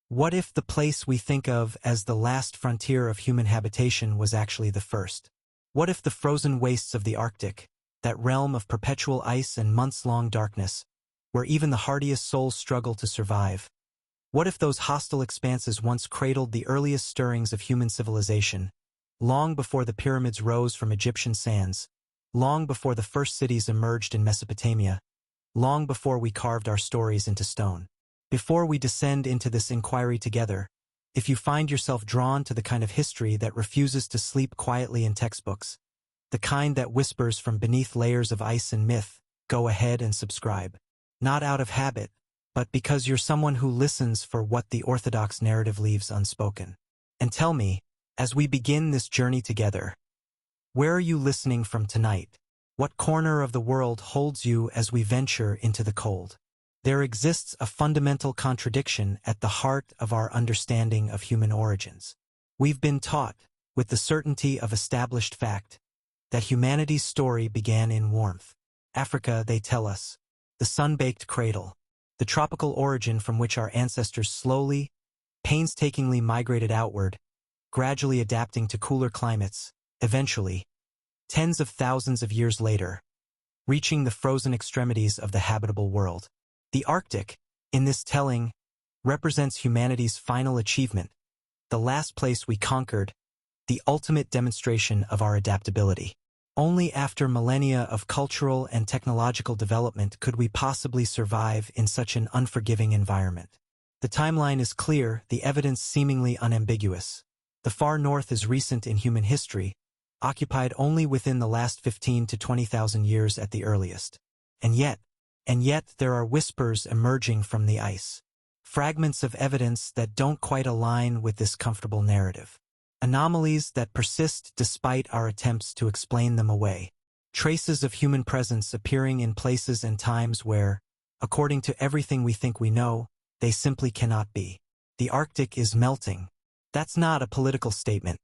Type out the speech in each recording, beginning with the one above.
What if the place we think of as the last frontier of human habitation was actually the first? What if the frozen wastes of the Arctic, that realm of perpetual ice and months-long darkness, where even the hardiest souls struggle to survive? What if those hostile expanses once cradled the earliest stirrings of human civilization, long before the pyramids rose from Egyptian sands, long before the first cities emerged in Mesopotamia, long before we carved our stories into stone? Before we descend into this inquiry together, if you find yourself drawn to the kind of history that refuses to sleep quietly in textbooks, the kind that whispers from beneath layers of ice and myth, go ahead and subscribe. Not out of habit, but because you're someone who listens for what the orthodox narrative leaves unspoken. And tell me, as we begin this journey together, where are you listening from tonight? What corner of the world holds you as we venture into the cold? There exists a fundamental contradiction at the heart of our understanding of human origins. We've been taught, with the certainty of established fact, that humanity's story began in warmth. Africa, they tell us, the sun-baked cradle, the tropical origin from which our ancestors slowly, painstakingly migrated outward, gradually adapting to cooler climates, eventually, tens of thousands of years later, reaching the frozen extremities of the habitable world. The Arctic, in this telling, represents humanity's final achievement, the last place we conquered, the ultimate demonstration of our adaptability. Only after millennia of cultural and technological development could we possibly survive in such an unforgiving environment. The timeline is clear, the evidence seemingly unambiguous. The far north is recent in human history, occupied only within the last 15 to 20,000 years at the earliest. And yet there are whispers emerging from the ice. Fragments of evidence that don't quite align with this comfortable narrative. Anomalies that persist despite our attempts to explain them away. Traces of human presence appearing in places and times where, according to everything we think we know, they simply cannot be. The Arctic is melting. That's not a political statement.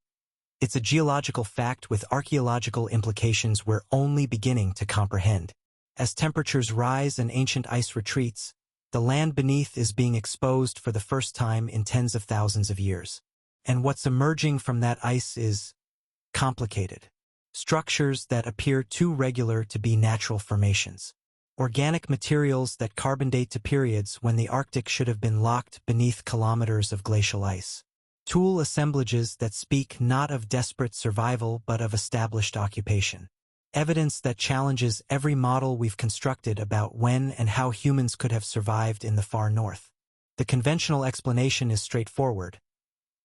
It's a geological fact with archaeological implications we're only beginning to comprehend. As temperatures rise and ancient ice retreats, the land beneath is being exposed for the first time in tens of thousands of years. And what's emerging from that ice is complicated. Structures that appear too regular to be natural formations. Organic materials that carbon date to periods when the Arctic should have been locked beneath kilometers of glacial ice. Tool assemblages that speak not of desperate survival but of established occupation. Evidence that challenges every model we've constructed about when and how humans could have survived in the far north. The conventional explanation is straightforward.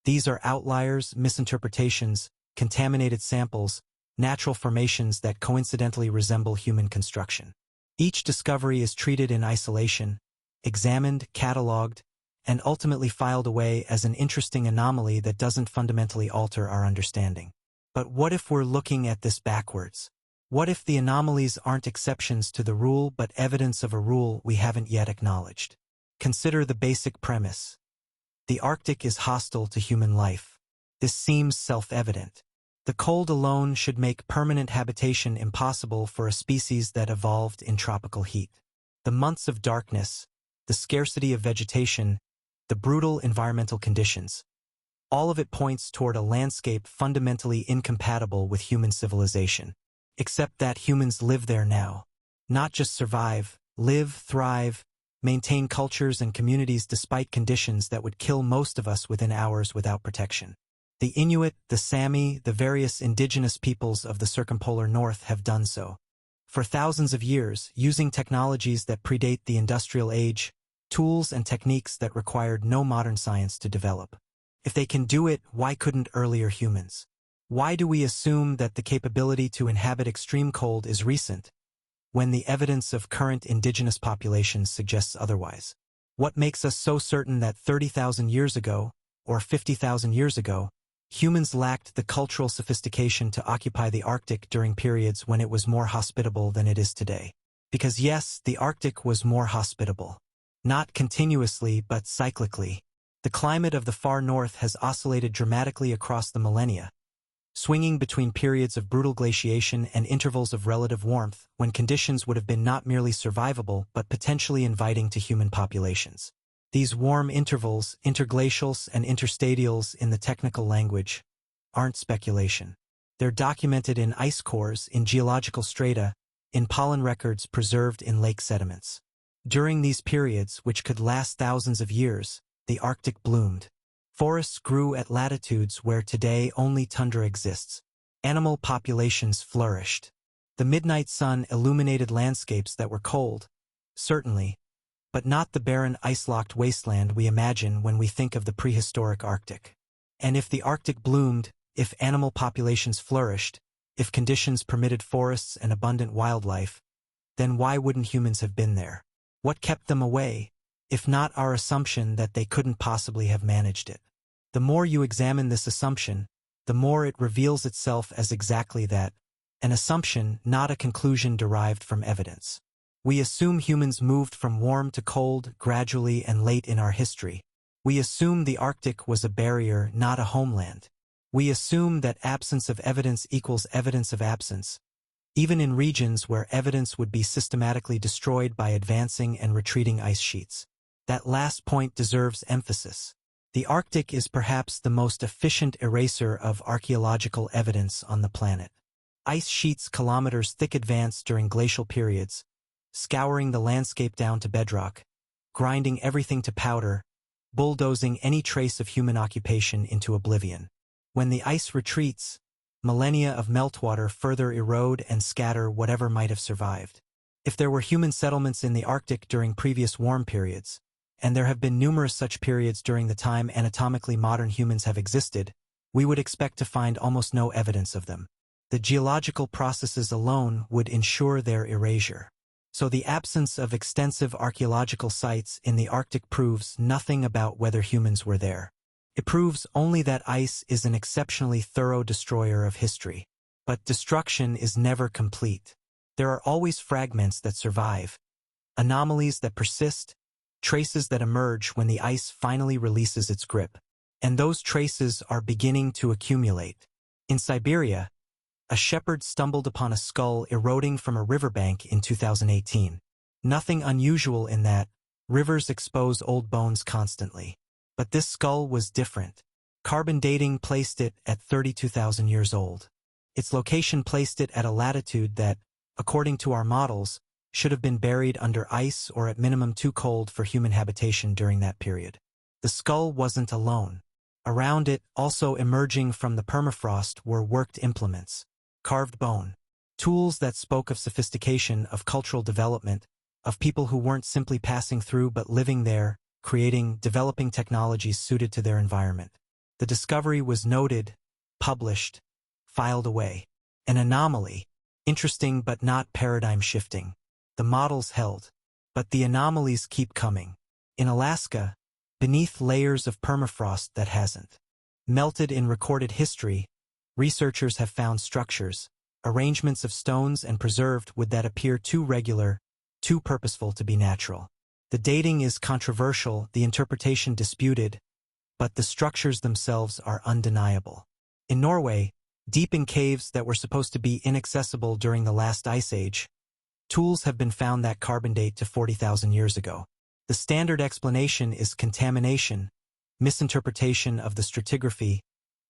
These are outliers, misinterpretations, contaminated samples, natural formations that coincidentally resemble human construction. Each discovery is treated in isolation, examined, catalogued, and ultimately filed away as an interesting anomaly that doesn't fundamentally alter our understanding. But what if we're looking at this backwards? What if the anomalies aren't exceptions to the rule but evidence of a rule we haven't yet acknowledged? Consider the basic premise. The Arctic is hostile to human life. This seems self-evident. The cold alone should make permanent habitation impossible for a species that evolved in tropical heat. The months of darkness, the scarcity of vegetation, the brutal environmental conditions, all of it points toward a landscape fundamentally incompatible with human civilization. Except that humans live there now. Not just survive, live, thrive, maintain cultures and communities despite conditions that would kill most of us within hours without protection. The Inuit, the Sami, the various indigenous peoples of the circumpolar north have done so. For thousands of years, using technologies that predate the industrial age, tools and techniques that required no modern science to develop. If they can do it, why couldn't earlier humans? Why do we assume that the capability to inhabit extreme cold is recent, when the evidence of current indigenous populations suggests otherwise? What makes us so certain that 30,000 years ago, or 50,000 years ago, humans lacked the cultural sophistication to occupy the Arctic during periods when it was more hospitable than it is today? Because yes, the Arctic was more hospitable. Not continuously, but cyclically. The climate of the far north has oscillated dramatically across the millennia, swinging between periods of brutal glaciation and intervals of relative warmth when conditions would have been not merely survivable but potentially inviting to human populations. These warm intervals, interglacials and interstadials in the technical language, aren't speculation. They're documented in ice cores, in geological strata, in pollen records preserved in lake sediments. During these periods, which could last thousands of years, the Arctic bloomed. Forests grew at latitudes where today only tundra exists. Animal populations flourished. The midnight sun illuminated landscapes that were cold, certainly, but not the barren ice-locked wasteland we imagine when we think of the prehistoric Arctic. And if the Arctic bloomed, if animal populations flourished, if conditions permitted forests and abundant wildlife, then why wouldn't humans have been there? What kept them away, if not our assumption that they couldn't possibly have managed it? The more you examine this assumption, the more it reveals itself as exactly that, an assumption, not a conclusion derived from evidence. We assume humans moved from warm to cold gradually and late in our history. We assume the Arctic was a barrier, not a homeland. We assume that absence of evidence equals evidence of absence, even in regions where evidence would be systematically destroyed by advancing and retreating ice sheets. That last point deserves emphasis. The Arctic is perhaps the most efficient eraser of archaeological evidence on the planet. Ice sheets kilometers thick advance during glacial periods, scouring the landscape down to bedrock, grinding everything to powder, bulldozing any trace of human occupation into oblivion. When the ice retreats, millennia of meltwater further erode and scatter whatever might have survived. If there were human settlements in the Arctic during previous warm periods, and there have been numerous such periods during the time anatomically modern humans have existed, we would expect to find almost no evidence of them. The geological processes alone would ensure their erasure. So the absence of extensive archaeological sites in the Arctic proves nothing about whether humans were there. It proves only that ice is an exceptionally thorough destroyer of history. But destruction is never complete. There are always fragments that survive, anomalies that persist, traces that emerge when the ice finally releases its grip. And those traces are beginning to accumulate. In Siberia, a shepherd stumbled upon a skull eroding from a riverbank in 2018. Nothing unusual in that. Rivers expose old bones constantly. But this skull was different. Carbon dating placed it at 32,000 years old. Its location placed it at a latitude that, according to our models, should have been buried under ice or at minimum too cold for human habitation during that period. The skull wasn't alone. Around it, also emerging from the permafrost, were worked implements, carved bone, tools that spoke of sophistication, of cultural development, of people who weren't simply passing through but living there, developing technologies suited to their environment. The discovery was noted, published, filed away. An anomaly, interesting but not paradigm-shifting. The models held, but the anomalies keep coming. In Alaska, beneath layers of permafrost that hasn't melted in recorded history, researchers have found structures, arrangements of stones and preserved wood that appear too regular, too purposeful to be natural. The dating is controversial, the interpretation disputed, but the structures themselves are undeniable. In Norway, deep in caves that were supposed to be inaccessible during the last ice age, tools have been found that carbon date to 40,000 years ago. The standard explanation is contamination, misinterpretation of the stratigraphy,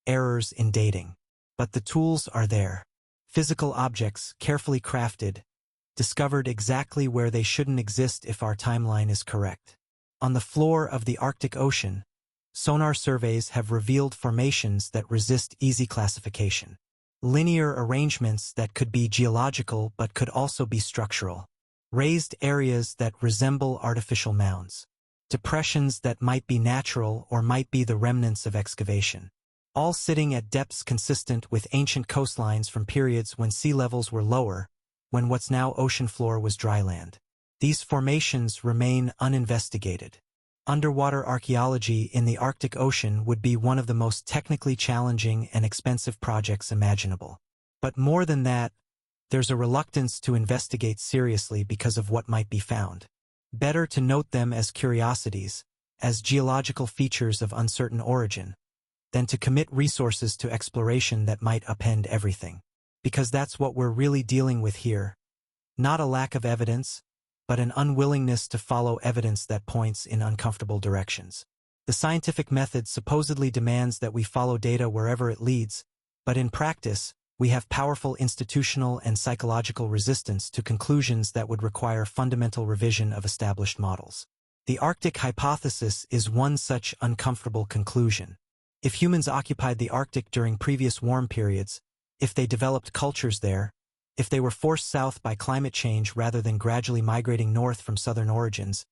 errors in dating. But the tools are there. Physical objects, carefully crafted, discovered exactly where they shouldn't exist if our timeline is correct. On the floor of the Arctic Ocean, sonar surveys have revealed formations that resist easy classification. Linear arrangements that could be geological but could also be structural. Raised areas that resemble artificial mounds. Depressions that might be natural or might be the remnants of excavation. All sitting at depths consistent with ancient coastlines from periods when sea levels were lower, when what's now ocean floor was dry land. These formations remain uninvestigated. Underwater archaeology in the Arctic Ocean would be one of the most technically challenging and expensive projects imaginable. But more than that, there's a reluctance to investigate seriously because of what might be found. Better to note them as curiosities, as geological features of uncertain origin, than to commit resources to exploration that might upend everything. Because that's what we're really dealing with here. Not a lack of evidence, but an unwillingness to follow evidence that points in uncomfortable directions. The scientific method supposedly demands that we follow data wherever it leads, but in practice, we have powerful institutional and psychological resistance to conclusions that would require fundamental revision of established models. The Arctic hypothesis is one such uncomfortable conclusion. If humans occupied the Arctic during previous warm periods, if they developed cultures there, if they were forced south by climate change rather than gradually migrating north from southern origins,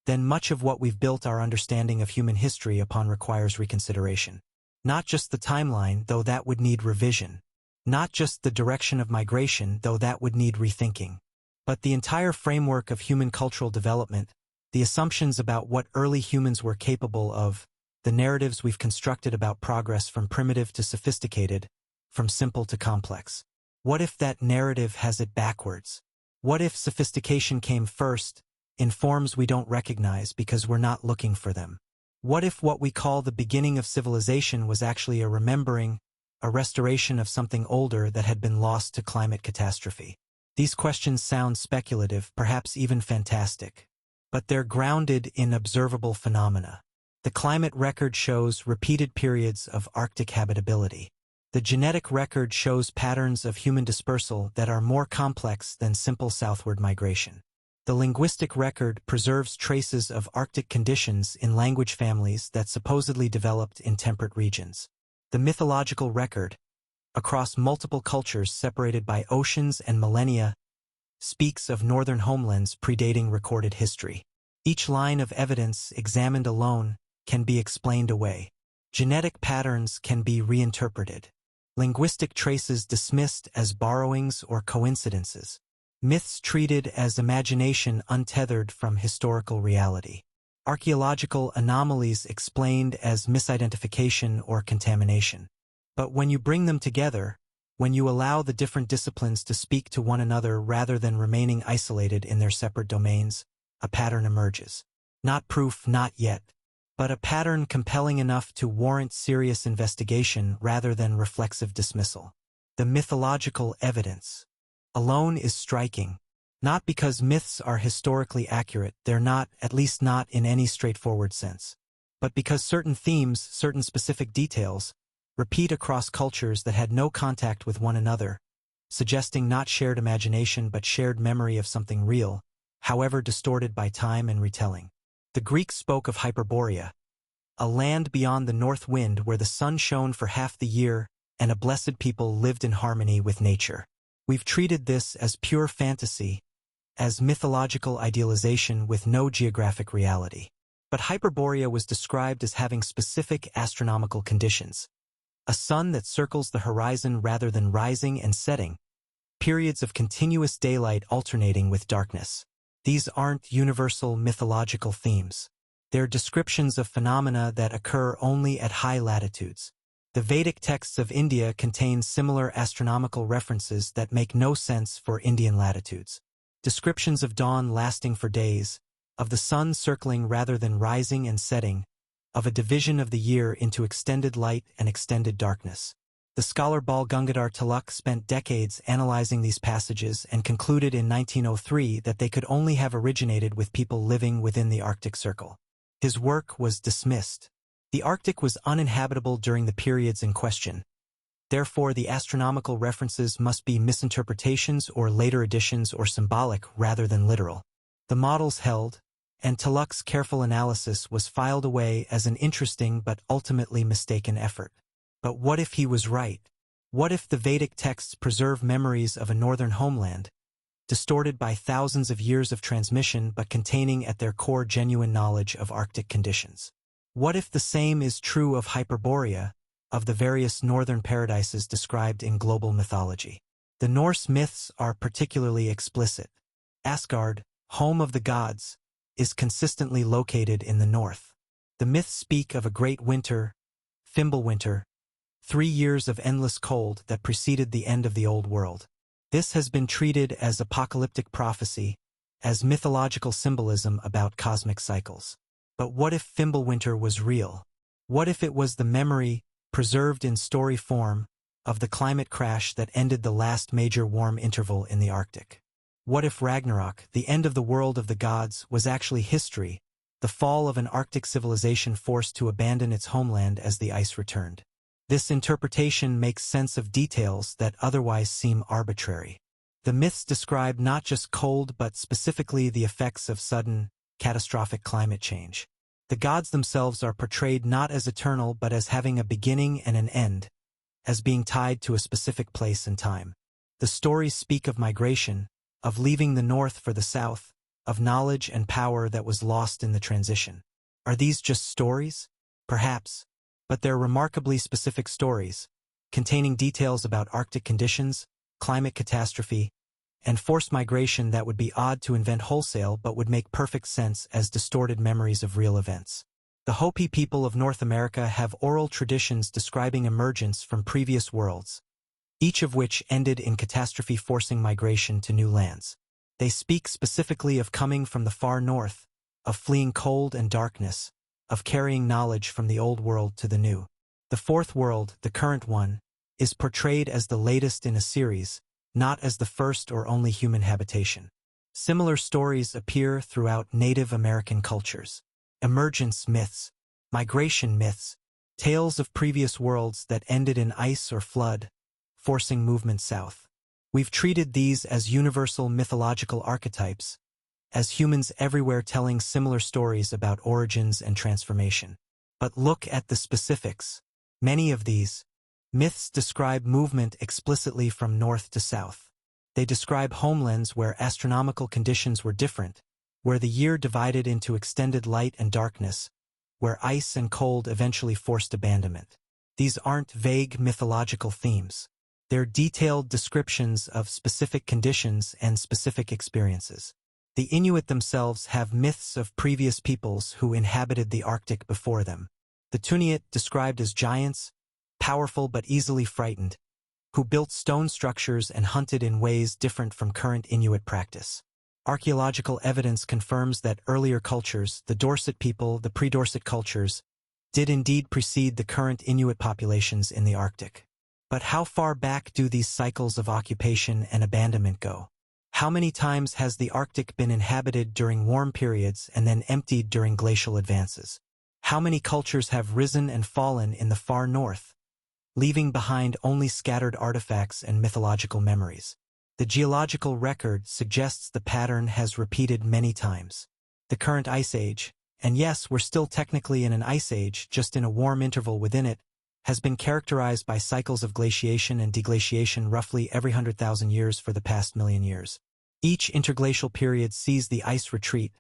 then much of what we've built our understanding of human history upon requires reconsideration. Not just the timeline, though that would need revision. Not just the direction of migration, though that would need rethinking. But the entire framework of human cultural development, the assumptions about what early humans were capable of, the narratives we've constructed about progress from primitive to sophisticated, from simple to complex. What if that narrative has it backwards? What if sophistication came first, in forms we don't recognize because we're not looking for them? What if what we call the beginning of civilization was actually a remembering, a restoration of something older that had been lost to climate catastrophe? These questions sound speculative, perhaps even fantastic, but they're grounded in observable phenomena. The climate record shows repeated periods of Arctic habitability. The genetic record shows patterns of human dispersal that are more complex than simple southward migration. The linguistic record preserves traces of Arctic conditions in language families that supposedly developed in temperate regions. The mythological record, across multiple cultures separated by oceans and millennia, speaks of northern homelands predating recorded history. Each line of evidence examined alone can be explained away. Genetic patterns can be reinterpreted. Linguistic traces dismissed as borrowings or coincidences. Myths treated as imagination untethered from historical reality. Archaeological anomalies explained as misidentification or contamination. But when you bring them together, when you allow the different disciplines to speak to one another rather than remaining isolated in their separate domains, a pattern emerges. Not proof, not yet, but a pattern compelling enough to warrant serious investigation rather than reflexive dismissal. The mythological evidence alone is striking, not because myths are historically accurate, they're not, at least not in any straightforward sense, but because certain themes, certain specific details, repeat across cultures that had no contact with one another, suggesting not shared imagination but shared memory of something real, however distorted by time and retelling. The Greeks spoke of Hyperborea, a land beyond the north wind where the sun shone for half the year and a blessed people lived in harmony with nature. We've treated this as pure fantasy, as mythological idealization with no geographic reality. But Hyperborea was described as having specific astronomical conditions. A sun that circles the horizon rather than rising and setting, periods of continuous daylight alternating with darkness. These aren't universal mythological themes. They're descriptions of phenomena that occur only at high latitudes. The Vedic texts of India contain similar astronomical references that make no sense for Indian latitudes. Descriptions of dawn lasting for days, of the sun circling rather than rising and setting, of a division of the year into extended light and extended darkness. The scholar Bal Gangadhar Tilak spent decades analyzing these passages and concluded in 1903 that they could only have originated with people living within the Arctic Circle. His work was dismissed. The Arctic was uninhabitable during the periods in question. Therefore, the astronomical references must be misinterpretations or later additions or symbolic rather than literal. The models held, and Tilak's careful analysis was filed away as an interesting but ultimately mistaken effort. But what if he was right? What if the Vedic texts preserve memories of a northern homeland, distorted by thousands of years of transmission but containing at their core genuine knowledge of Arctic conditions? What if the same is true of Hyperborea, of the various northern paradises described in global mythology? The Norse myths are particularly explicit. Asgard, home of the gods, is consistently located in the north. The myths speak of a great winter, Fimbulwinter, 3 years of endless cold that preceded the end of the Old World. This has been treated as apocalyptic prophecy, as mythological symbolism about cosmic cycles. But what if Fimbulwinter was real? What if it was the memory, preserved in story form, of the climate crash that ended the last major warm interval in the Arctic? What if Ragnarok, the end of the world of the gods, was actually history, the fall of an Arctic civilization forced to abandon its homeland as the ice returned? This interpretation makes sense of details that otherwise seem arbitrary. The myths describe not just cold but specifically the effects of sudden, catastrophic climate change. The gods themselves are portrayed not as eternal but as having a beginning and an end, as being tied to a specific place and time. The stories speak of migration, of leaving the north for the south, of knowledge and power that was lost in the transition. Are these just stories? Perhaps. But they're remarkably specific stories, containing details about Arctic conditions, climate catastrophe, and forced migration that would be odd to invent wholesale but would make perfect sense as distorted memories of real events. The Hopi people of North America have oral traditions describing emergence from previous worlds, each of which ended in catastrophe forcing migration to new lands. They speak specifically of coming from the far north, of fleeing cold and darkness, of carrying knowledge from the old world to the new. The fourth world, the current one, is portrayed as the latest in a series, not as the first or only human habitation. Similar stories appear throughout Native American cultures. Emergence myths, migration myths, tales of previous worlds that ended in ice or flood, forcing movement south. We've treated these as universal mythological archetypes, as humans everywhere telling similar stories about origins and transformation. But look at the specifics. Many of these myths describe movement explicitly from north to south. They describe homelands where astronomical conditions were different, where the year divided into extended light and darkness, where ice and cold eventually forced abandonment. These aren't vague mythological themes. They're detailed descriptions of specific conditions and specific experiences. The Inuit themselves have myths of previous peoples who inhabited the Arctic before them. The Tuniat, described as giants, powerful but easily frightened, who built stone structures and hunted in ways different from current Inuit practice. Archaeological evidence confirms that earlier cultures, the Dorset people, the pre-Dorset cultures, did indeed precede the current Inuit populations in the Arctic. But how far back do these cycles of occupation and abandonment go? How many times has the Arctic been inhabited during warm periods and then emptied during glacial advances? How many cultures have risen and fallen in the far north, leaving behind only scattered artifacts and mythological memories? The geological record suggests the pattern has repeated many times. The current ice age, and yes, we're still technically in an ice age, just in a warm interval within it, has been characterized by cycles of glaciation and deglaciation roughly every 100,000 years for the past million years. Each interglacial period sees the ice retreat,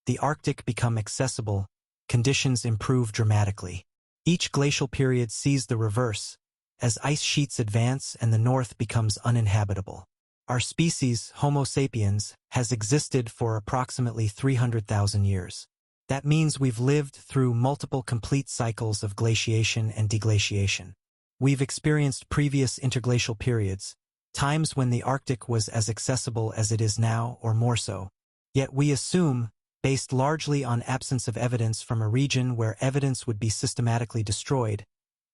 the Arctic become accessible, conditions improve dramatically. Each glacial period sees the reverse, as ice sheets advance and the north becomes uninhabitable. Our species, Homo sapiens, has existed for approximately 300,000 years. That means we've lived through multiple complete cycles of glaciation and deglaciation. We've experienced previous interglacial periods, times when the Arctic was as accessible as it is now or more so. Yet we assume, based largely on absence of evidence from a region where evidence would be systematically destroyed,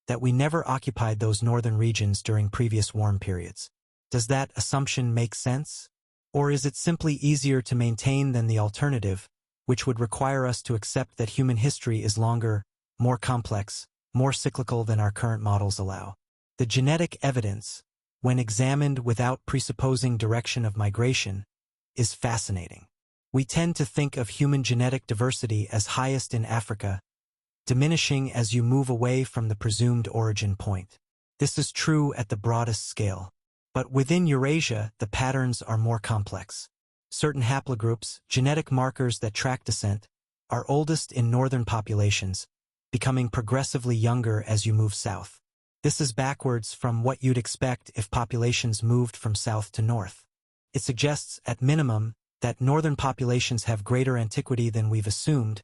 that we never occupied those northern regions during previous warm periods. Does that assumption make sense? Or is it simply easier to maintain than the alternative, which would require us to accept that human history is longer, more complex, more cyclical than our current models allow? The genetic evidence, when examined without presupposing direction of migration, is fascinating. We tend to think of human genetic diversity as highest in Africa, diminishing as you move away from the presumed origin point. This is true at the broadest scale. But within Eurasia, the patterns are more complex. Certain haplogroups, genetic markers that track descent, are oldest in northern populations, becoming progressively younger as you move south. This is backwards from what you'd expect if populations moved from south to north. It suggests, at minimum, that northern populations have greater antiquity than we've assumed,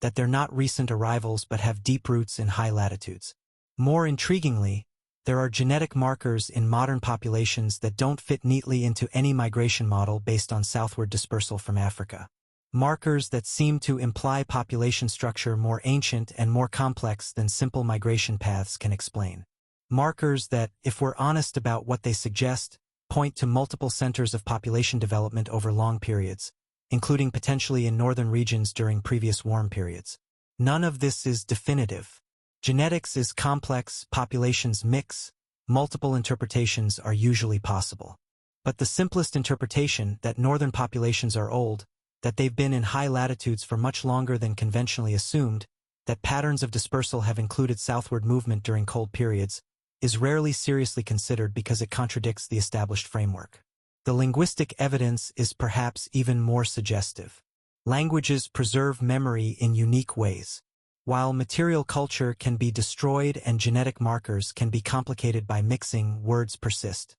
that they're not recent arrivals but have deep roots in high latitudes. More intriguingly, there are genetic markers in modern populations that don't fit neatly into any migration model based on southward dispersal from Africa. Markers that seem to imply population structure more ancient and more complex than simple migration paths can explain. Markers that, if we're honest about what they suggest, point to multiple centers of population development over long periods, including potentially in northern regions during previous warm periods. None of this is definitive. Genetics is complex, populations mix, multiple interpretations are usually possible. But the simplest interpretation, that northern populations are old, that they've been in high latitudes for much longer than conventionally assumed, that patterns of dispersal have included southward movement during cold periods, is rarely seriously considered because it contradicts the established framework. The linguistic evidence is perhaps even more suggestive. Languages preserve memory in unique ways. While material culture can be destroyed and genetic markers can be complicated by mixing, words persist.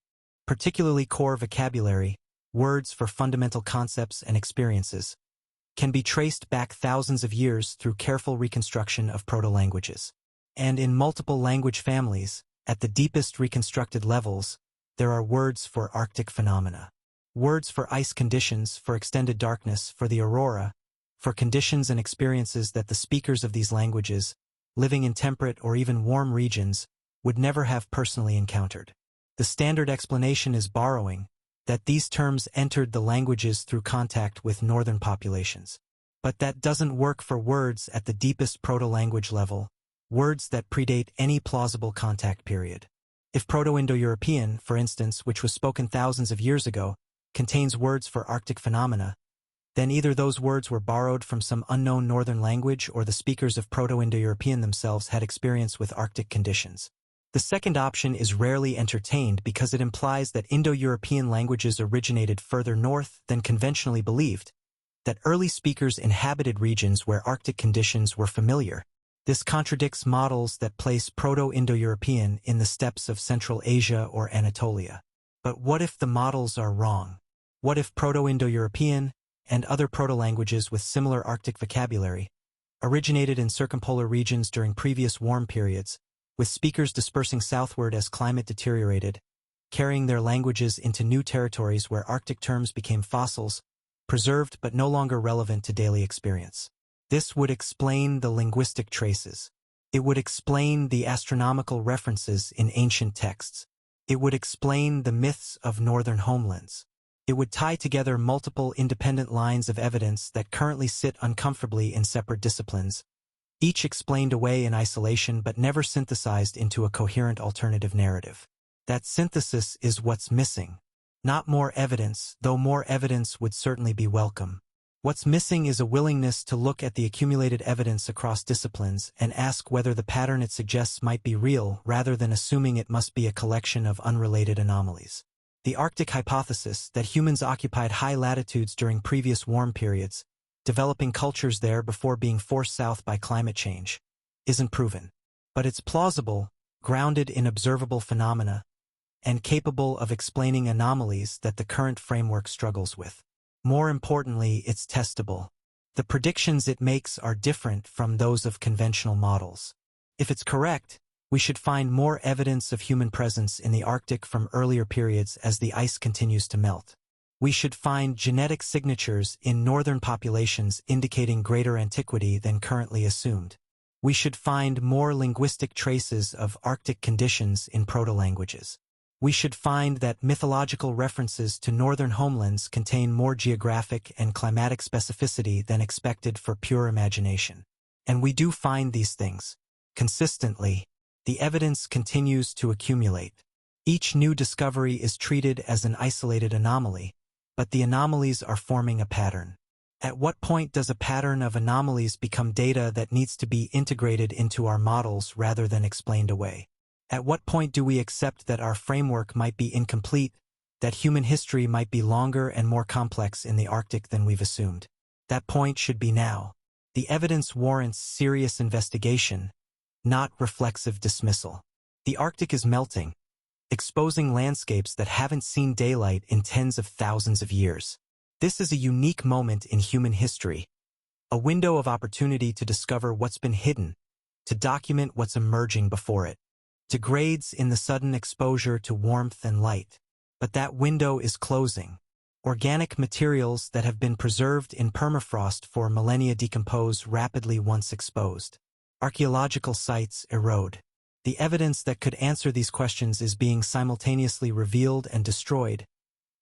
Particularly core vocabulary, words for fundamental concepts and experiences, can be traced back thousands of years through careful reconstruction of proto-languages. And in multiple language families, at the deepest reconstructed levels, there are words for Arctic phenomena. Words for ice conditions, for extended darkness, for the aurora, for conditions and experiences that the speakers of these languages, living in temperate or even warm regions, would never have personally encountered. The standard explanation is borrowing, that these terms entered the languages through contact with northern populations. But that doesn't work for words at the deepest proto-language level, words that predate any plausible contact period. If Proto-Indo-European, for instance, which was spoken thousands of years ago, contains words for Arctic phenomena, then either those words were borrowed from some unknown northern language or the speakers of Proto-Indo-European themselves had experience with Arctic conditions. The second option is rarely entertained because it implies that Indo-European languages originated further north than conventionally believed, that early speakers inhabited regions where Arctic conditions were familiar. This contradicts models that place Proto-Indo-European in the steppes of Central Asia or Anatolia. But what if the models are wrong? What if Proto-Indo-European and other proto-languages with similar Arctic vocabulary originated in circumpolar regions during previous warm periods, with speakers dispersing southward as climate deteriorated, carrying their languages into new territories where Arctic terms became fossils, preserved but no longer relevant to daily experience? This would explain the linguistic traces. It would explain the astronomical references in ancient texts. It would explain the myths of northern homelands. It would tie together multiple independent lines of evidence that currently sit uncomfortably in separate disciplines, each explained away in isolation but never synthesized into a coherent alternative narrative. That synthesis is what's missing. Not more evidence, though more evidence would certainly be welcome. What's missing is a willingness to look at the accumulated evidence across disciplines and ask whether the pattern it suggests might be real rather than assuming it must be a collection of unrelated anomalies. The Arctic hypothesis, that humans occupied high latitudes during previous warm periods, developing cultures there before being forced south by climate change, isn't proven. But it's plausible, grounded in observable phenomena, and capable of explaining anomalies that the current framework struggles with. More importantly, it's testable. The predictions it makes are different from those of conventional models. If it's correct, we should find more evidence of human presence in the Arctic from earlier periods as the ice continues to melt. We should find genetic signatures in northern populations indicating greater antiquity than currently assumed. We should find more linguistic traces of Arctic conditions in proto-languages. We should find that mythological references to northern homelands contain more geographic and climatic specificity than expected for pure imagination. And we do find these things. Consistently, the evidence continues to accumulate. Each new discovery is treated as an isolated anomaly, but the anomalies are forming a pattern. At what point does a pattern of anomalies become data that needs to be integrated into our models rather than explained away? At what point do we accept that our framework might be incomplete, that human history might be longer and more complex in the Arctic than we've assumed? That point should be now. The evidence warrants serious investigation, not reflexive dismissal. The Arctic is melting, exposing landscapes that haven't seen daylight in tens of thousands of years. This is a unique moment in human history, a window of opportunity to discover what's been hidden, to document what's emerging before it. Degrades in the sudden exposure to warmth and light. But that window is closing. Organic materials that have been preserved in permafrost for millennia decompose rapidly once exposed. Archaeological sites erode. The evidence that could answer these questions is being simultaneously revealed and destroyed,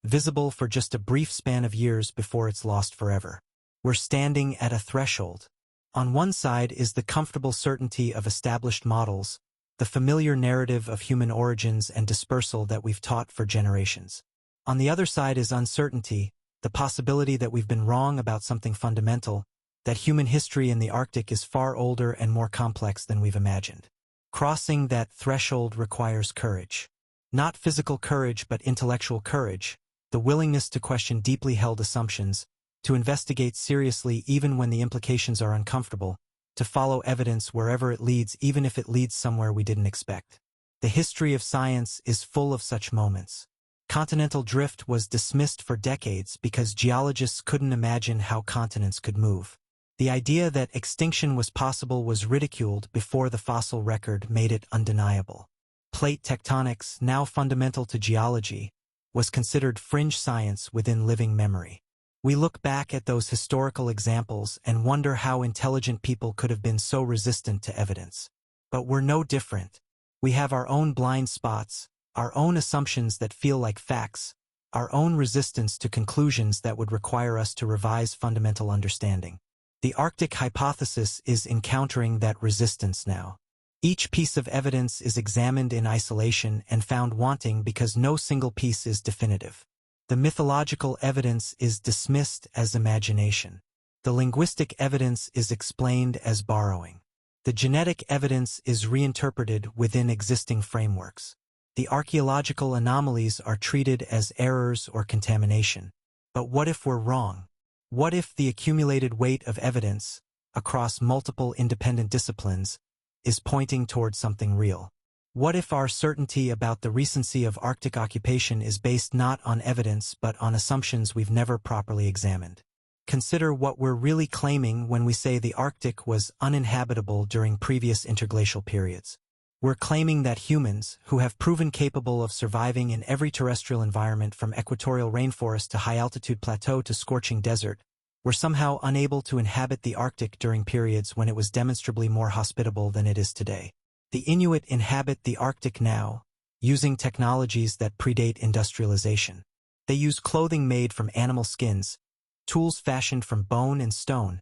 visible for just a brief span of years before it's lost forever. We're standing at a threshold. On one side is the comfortable certainty of established models, the familiar narrative of human origins and dispersal that we've taught for generations. On the other side is uncertainty, the possibility that we've been wrong about something fundamental, that human history in the Arctic is far older and more complex than we've imagined. Crossing that threshold requires courage. Not physical courage but intellectual courage, the willingness to question deeply held assumptions, to investigate seriously even when the implications are uncomfortable, to follow evidence wherever it leads even if it leads somewhere we didn't expect. The history of science is full of such moments. Continental drift was dismissed for decades because geologists couldn't imagine how continents could move. The idea that extinction was possible was ridiculed before the fossil record made it undeniable. Plate tectonics, now fundamental to geology, was considered fringe science within living memory. We look back at those historical examples and wonder how intelligent people could have been so resistant to evidence. But we're no different. We have our own blind spots, our own assumptions that feel like facts, our own resistance to conclusions that would require us to revise fundamental understanding. The Arctic hypothesis is encountering that resistance now. Each piece of evidence is examined in isolation and found wanting because no single piece is definitive. The mythological evidence is dismissed as imagination. The linguistic evidence is explained as borrowing. The genetic evidence is reinterpreted within existing frameworks. The archaeological anomalies are treated as errors or contamination. But what if we're wrong? What if the accumulated weight of evidence, across multiple independent disciplines, is pointing toward something real? What if our certainty about the recency of Arctic occupation is based not on evidence but on assumptions we've never properly examined? Consider what we're really claiming when we say the Arctic was uninhabitable during previous interglacial periods. We're claiming that humans, who have proven capable of surviving in every terrestrial environment from equatorial rainforest to high-altitude plateau to scorching desert, were somehow unable to inhabit the Arctic during periods when it was demonstrably more hospitable than it is today. The Inuit inhabit the Arctic now, using technologies that predate industrialization. They use clothing made from animal skins, tools fashioned from bone and stone,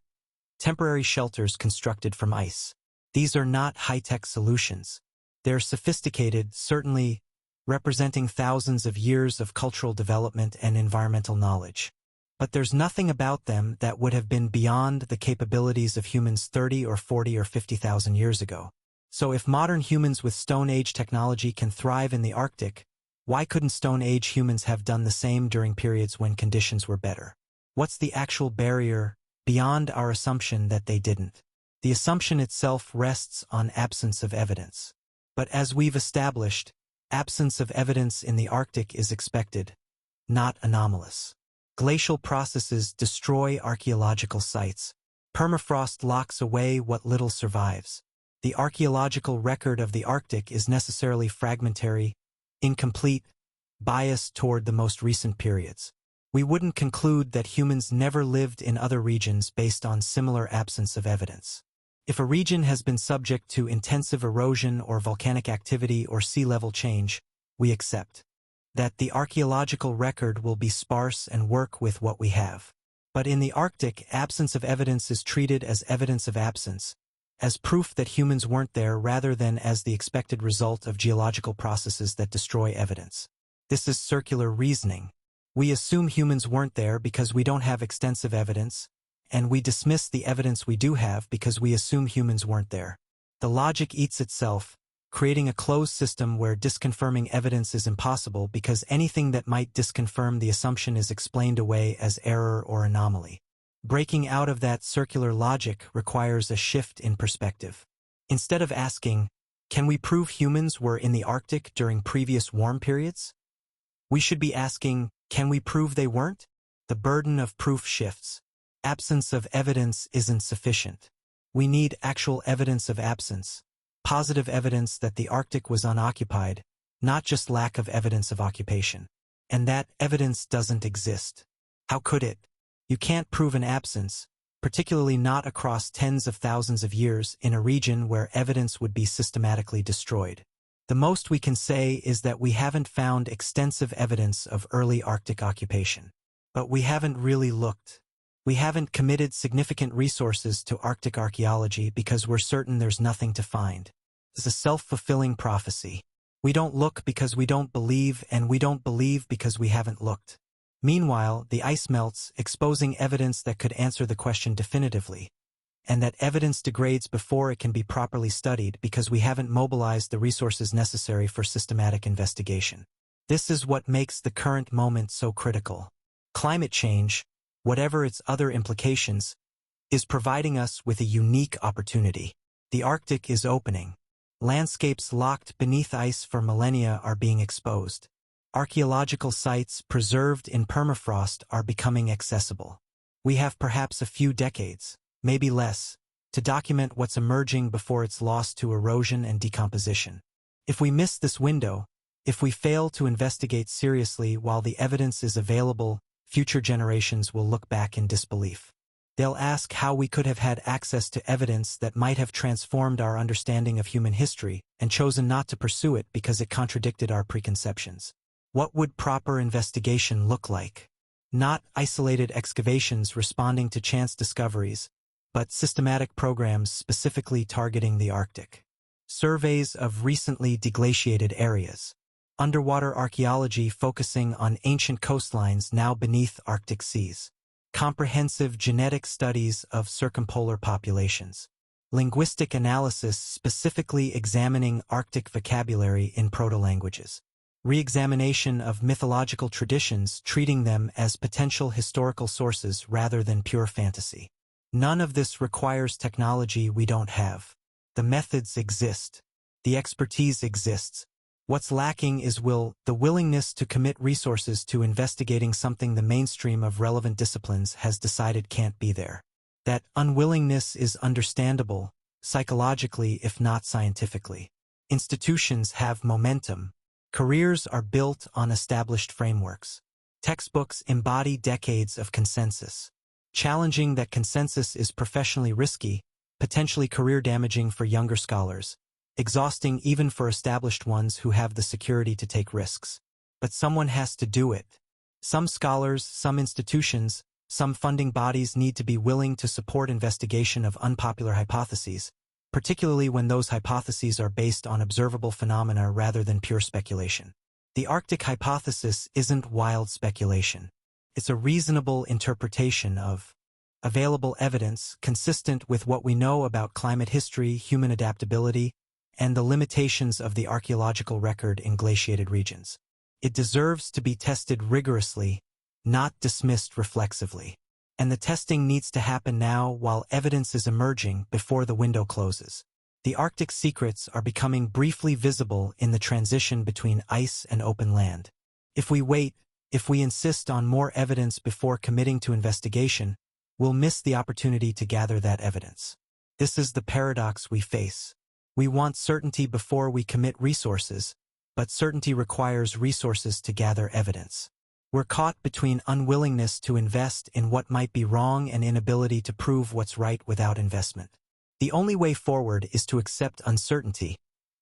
temporary shelters constructed from ice. These are not high-tech solutions. They're sophisticated, certainly representing thousands of years of cultural development and environmental knowledge. But there's nothing about them that would have been beyond the capabilities of humans 30 or 40 or 50,000 years ago. So if modern humans with Stone Age technology can thrive in the Arctic, why couldn't Stone Age humans have done the same during periods when conditions were better? What's the actual barrier beyond our assumption that they didn't? The assumption itself rests on absence of evidence. But as we've established, absence of evidence in the Arctic is expected, not anomalous. Glacial processes destroy archaeological sites. Permafrost locks away what little survives. The archaeological record of the Arctic is necessarily fragmentary, incomplete, biased toward the most recent periods. We wouldn't conclude that humans never lived in other regions based on similar absence of evidence. If a region has been subject to intensive erosion or volcanic activity or sea level change, we accept that the archaeological record will be sparse and work with what we have. But in the Arctic, absence of evidence is treated as evidence of absence, as proof that humans weren't there rather than as the expected result of geological processes that destroy evidence. This is circular reasoning. We assume humans weren't there because we don't have extensive evidence, and we dismiss the evidence we do have because we assume humans weren't there. The logic eats itself, creating a closed system where disconfirming evidence is impossible because anything that might disconfirm the assumption is explained away as error or anomaly. Breaking out of that circular logic requires a shift in perspective. Instead of asking, can we prove humans were in the Arctic during previous warm periods? We should be asking, can we prove they weren't? The burden of proof shifts. Absence of evidence isn't sufficient. We need actual evidence of absence, positive evidence that the Arctic was unoccupied, not just lack of evidence of occupation. And that evidence doesn't exist. How could it? You can't prove an absence, particularly not across tens of thousands of years in a region where evidence would be systematically destroyed. The most we can say is that we haven't found extensive evidence of early Arctic occupation. But we haven't really looked. We haven't committed significant resources to Arctic archaeology because we're certain there's nothing to find. It's a self-fulfilling prophecy. We don't look because we don't believe, and we don't believe because we haven't looked. Meanwhile, the ice melts, exposing evidence that could answer the question definitively. And that evidence degrades before it can be properly studied because we haven't mobilized the resources necessary for systematic investigation. This is what makes the current moment so critical. Climate change, whatever its other implications, is providing us with a unique opportunity. The Arctic is opening. Landscapes locked beneath ice for millennia are being exposed. Archaeological sites preserved in permafrost are becoming accessible. We have perhaps a few decades, maybe less, to document what's emerging before it's lost to erosion and decomposition. If we miss this window, if we fail to investigate seriously while the evidence is available, future generations will look back in disbelief. They'll ask how we could have had access to evidence that might have transformed our understanding of human history and chosen not to pursue it because it contradicted our preconceptions. What would proper investigation look like? Not isolated excavations responding to chance discoveries, but systematic programs specifically targeting the Arctic. Surveys of recently deglaciated areas. Underwater archaeology focusing on ancient coastlines now beneath Arctic seas. Comprehensive genetic studies of circumpolar populations. Linguistic analysis specifically examining Arctic vocabulary in proto-languages. Re-examination of mythological traditions, treating them as potential historical sources rather than pure fantasy. None of this requires technology we don't have. The methods exist. The expertise exists. What's lacking is the willingness to commit resources to investigating something the mainstream of relevant disciplines has decided can't be there. That unwillingness is understandable, psychologically if not scientifically. Institutions have momentum. Careers are built on established frameworks. Textbooks embody decades of consensus. Challenging that consensus is professionally risky, potentially career-damaging for younger scholars. Exhausting even for established ones who have the security to take risks. But someone has to do it. Some scholars, some institutions, some funding bodies need to be willing to support investigation of unpopular hypotheses, particularly when those hypotheses are based on observable phenomena rather than pure speculation. The Arctic hypothesis isn't wild speculation. It's a reasonable interpretation of available evidence consistent with what we know about climate history, human adaptability, and the limitations of the archaeological record in glaciated regions. It deserves to be tested rigorously, not dismissed reflexively. And the testing needs to happen now while evidence is emerging before the window closes. The Arctic secrets are becoming briefly visible in the transition between ice and open land. If we wait, if we insist on more evidence before committing to investigation, we'll miss the opportunity to gather that evidence. This is the paradox we face. We want certainty before we commit resources, but certainty requires resources to gather evidence. We're caught between unwillingness to invest in what might be wrong and inability to prove what's right without investment. The only way forward is to accept uncertainty,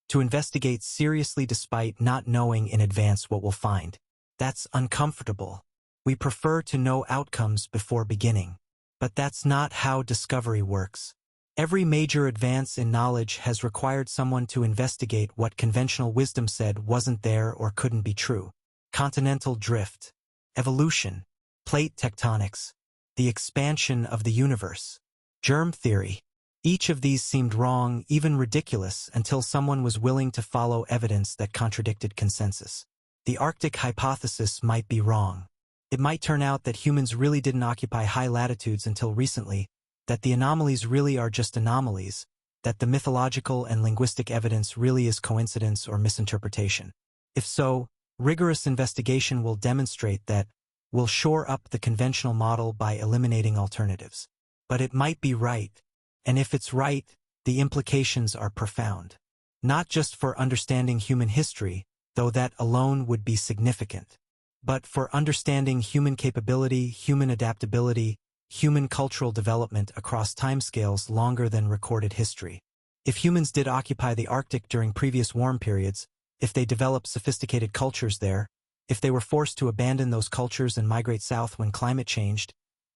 to investigate seriously despite not knowing in advance what we'll find. That's uncomfortable. We prefer to know outcomes before beginning. But that's not how discovery works. Every major advance in knowledge has required someone to investigate what conventional wisdom said wasn't there or couldn't be true. Continental drift, evolution, plate tectonics, the expansion of the universe, germ theory. Each of these seemed wrong, even ridiculous, until someone was willing to follow evidence that contradicted consensus. The Arctic hypothesis might be wrong. It might turn out that humans really didn't occupy high latitudes until recently, that the anomalies really are just anomalies, that the mythological and linguistic evidence really is coincidence or misinterpretation. If so, rigorous investigation will demonstrate that we'll shore up the conventional model by eliminating alternatives. But it might be right, and if it's right, the implications are profound. Not just for understanding human history, though that alone would be significant, but for understanding human capability, human adaptability, human cultural development across timescales longer than recorded history. If humans did occupy the Arctic during previous warm periods, if they developed sophisticated cultures there, if they were forced to abandon those cultures and migrate south when climate changed,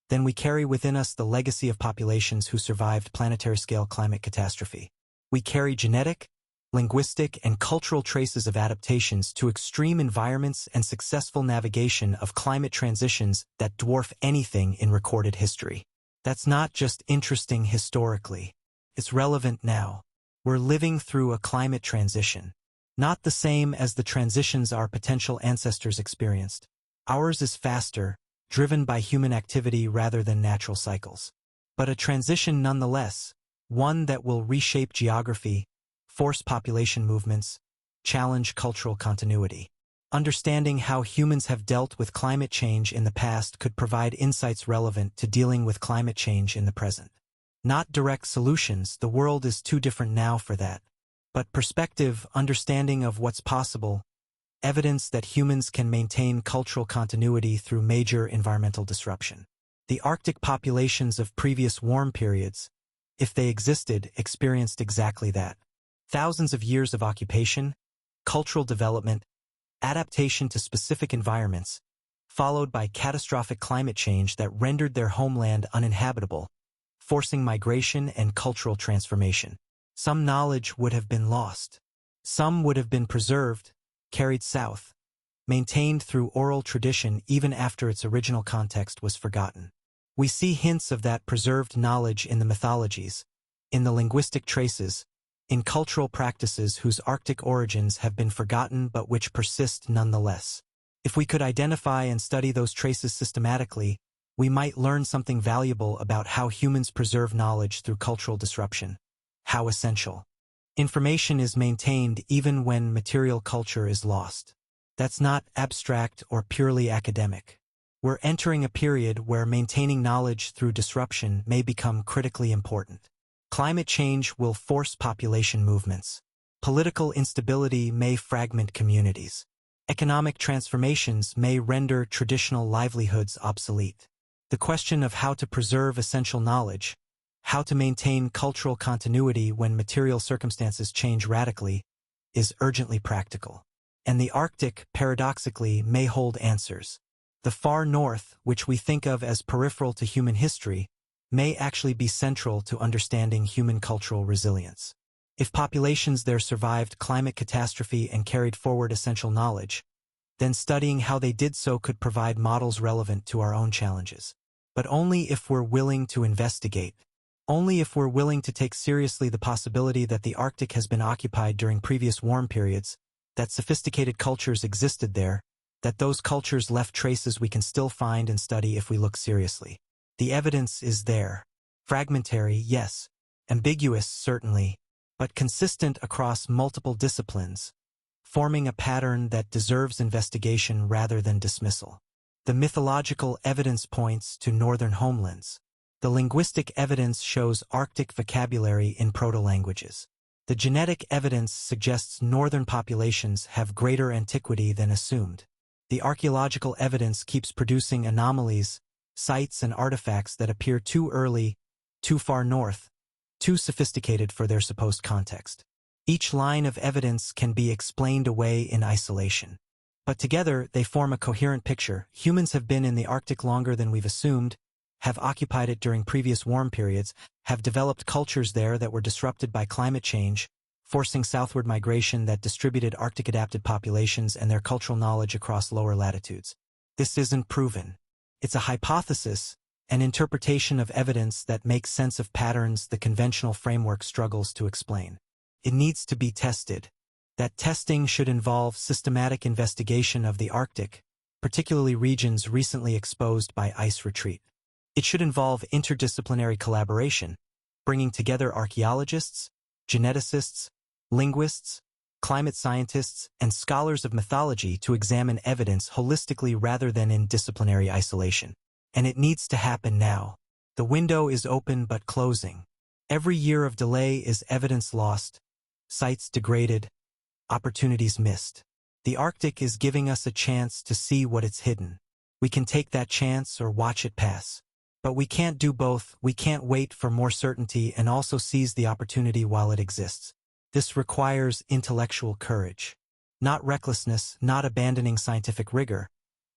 then we carry within us the legacy of populations who survived planetary-scale climate catastrophe. We carry genetic, linguistic, and cultural traces of adaptations to extreme environments and successful navigation of climate transitions that dwarf anything in recorded history. That's not just interesting historically. It's relevant now. We're living through a climate transition. Not the same as the transitions our potential ancestors experienced. Ours is faster, driven by human activity rather than natural cycles. But a transition nonetheless, one that will reshape geography, force population movements, challenge cultural continuity. Understanding how humans have dealt with climate change in the past could provide insights relevant to dealing with climate change in the present. Not direct solutions, the world is too different now for that. But perspective, understanding of what's possible, evidence that humans can maintain cultural continuity through major environmental disruption. The Arctic populations of previous warm periods, if they existed, experienced exactly that. Thousands of years of occupation, cultural development, adaptation to specific environments, followed by catastrophic climate change that rendered their homeland uninhabitable, forcing migration and cultural transformation. Some knowledge would have been lost. Some would have been preserved, carried south, maintained through oral tradition even after its original context was forgotten. We see hints of that preserved knowledge in the mythologies, in the linguistic traces, in cultural practices whose Arctic origins have been forgotten but which persist nonetheless. If we could identify and study those traces systematically, we might learn something valuable about how humans preserve knowledge through cultural disruption. How essential. Information is maintained even when material culture is lost. That's not abstract or purely academic. We're entering a period where maintaining knowledge through disruption may become critically important. Climate change will force population movements. Political instability may fragment communities. Economic transformations may render traditional livelihoods obsolete. The question of how to preserve essential knowledge, how to maintain cultural continuity when material circumstances change radically, is urgently practical. And the Arctic, paradoxically, may hold answers. The far north, which we think of as peripheral to human history, may actually be central to understanding human cultural resilience. If populations there survived climate catastrophe and carried forward essential knowledge, then studying how they did so could provide models relevant to our own challenges. But only if we're willing to investigate. Only if we're willing to take seriously the possibility that the Arctic has been occupied during previous warm periods, that sophisticated cultures existed there, that those cultures left traces we can still find and study if we look seriously. The evidence is there. Fragmentary, yes. Ambiguous, certainly. But consistent across multiple disciplines, forming a pattern that deserves investigation rather than dismissal. The mythological evidence points to northern homelands. The linguistic evidence shows Arctic vocabulary in proto-languages. The genetic evidence suggests northern populations have greater antiquity than assumed. The archaeological evidence keeps producing anomalies, sites and artifacts that appear too early, too far north, too sophisticated for their supposed context. Each line of evidence can be explained away in isolation. But together, they form a coherent picture. Humans have been in the Arctic longer than we've assumed, have occupied it during previous warm periods, have developed cultures there that were disrupted by climate change, forcing southward migration that distributed Arctic-adapted populations and their cultural knowledge across lower latitudes. This isn't proven. It's a hypothesis, an interpretation of evidence that makes sense of patterns the conventional framework struggles to explain. It needs to be tested. That testing should involve systematic investigation of the Arctic, particularly regions recently exposed by ice retreat. It should involve interdisciplinary collaboration, bringing together archaeologists, geneticists, linguists, climate scientists, and scholars of mythology to examine evidence holistically rather than in disciplinary isolation. And it needs to happen now. The window is open but closing. Every year of delay is evidence lost, sites degraded, opportunities missed. The Arctic is giving us a chance to see what it's hidden. We can take that chance or watch it pass. But we can't do both. We can't wait for more certainty and also seize the opportunity while it exists. This requires intellectual courage. Not recklessness, not abandoning scientific rigor,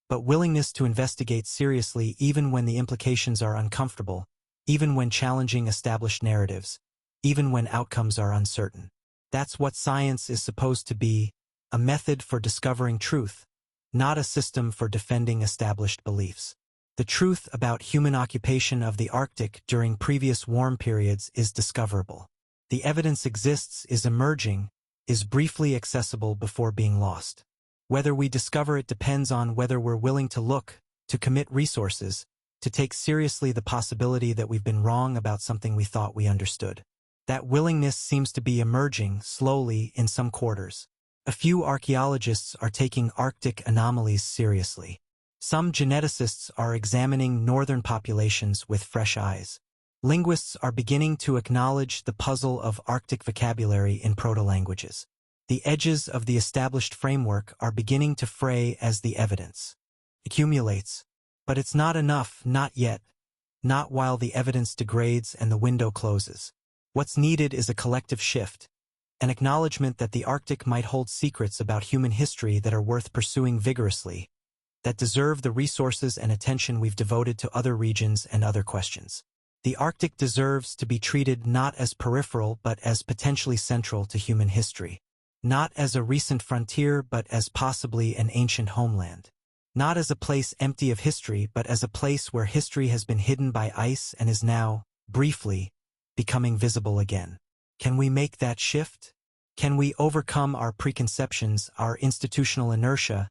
but willingness to investigate seriously even when the implications are uncomfortable, even when challenging established narratives, even when outcomes are uncertain. That's what science is supposed to be, a method for discovering truth, not a system for defending established beliefs. The truth about human occupation of the Arctic during previous warm periods is discoverable. The evidence exists, is emerging, is briefly accessible before being lost. Whether we discover it depends on whether we're willing to look, to commit resources, to take seriously the possibility that we've been wrong about something we thought we understood. That willingness seems to be emerging slowly in some quarters. A few archaeologists are taking Arctic anomalies seriously. Some geneticists are examining northern populations with fresh eyes. Linguists are beginning to acknowledge the puzzle of Arctic vocabulary in proto-languages. The edges of the established framework are beginning to fray as the evidence accumulates. But it's not enough, not yet. Not while the evidence degrades and the window closes. What's needed is a collective shift, an acknowledgement that the Arctic might hold secrets about human history that are worth pursuing vigorously, that deserve the resources and attention we've devoted to other regions and other questions. The Arctic deserves to be treated not as peripheral but as potentially central to human history. Not as a recent frontier but as possibly an ancient homeland. Not as a place empty of history but as a place where history has been hidden by ice and is now, briefly, becoming visible again. Can we make that shift? Can we overcome our preconceptions, our institutional inertia,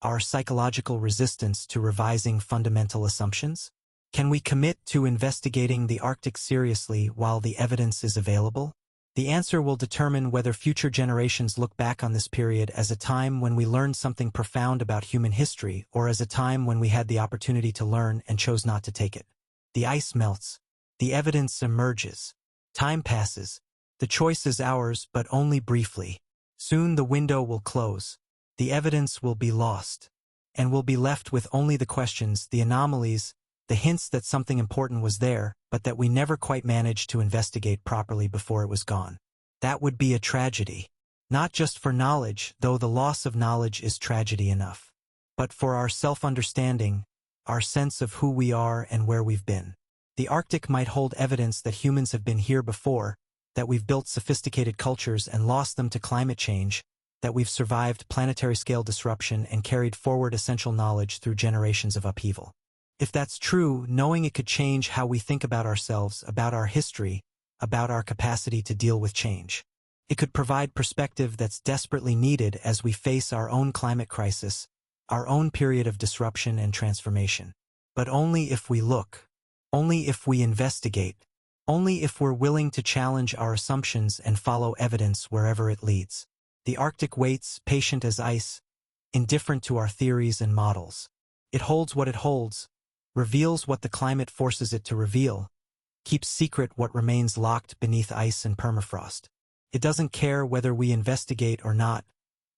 our psychological resistance to revising fundamental assumptions? Can we commit to investigating the Arctic seriously while the evidence is available? The answer will determine whether future generations look back on this period as a time when we learned something profound about human history or as a time when we had the opportunity to learn and chose not to take it. The ice melts. The evidence emerges. Time passes. The choice is ours, but only briefly. Soon the window will close. The evidence will be lost. And we'll be left with only the questions, the anomalies, the hints that something important was there, but that we never quite managed to investigate properly before it was gone. That would be a tragedy. Not just for knowledge, though the loss of knowledge is tragedy enough, but for our self-understanding, our sense of who we are and where we've been. The Arctic might hold evidence that humans have been here before, that we've built sophisticated cultures and lost them to climate change, that we've survived planetary-scale disruption and carried forward essential knowledge through generations of upheaval. If that's true, knowing it could change how we think about ourselves, about our history, about our capacity to deal with change. It could provide perspective that's desperately needed as we face our own climate crisis, our own period of disruption and transformation. But only if we look, only if we investigate, only if we're willing to challenge our assumptions and follow evidence wherever it leads. The Arctic waits, patient as ice, indifferent to our theories and models. It holds what it holds, reveals what the climate forces it to reveal, keeps secret what remains locked beneath ice and permafrost. It doesn't care whether we investigate or not,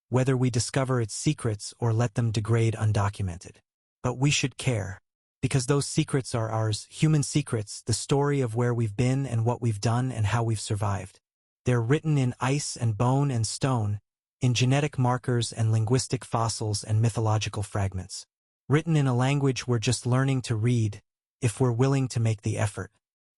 whether we discover its secrets or let them degrade undocumented. But we should care, because those secrets are ours, human secrets, the story of where we've been and what we've done and how we've survived. They're written in ice and bone and stone, in genetic markers and linguistic fossils and mythological fragments. Written in a language we're just learning to read, if we're willing to make the effort.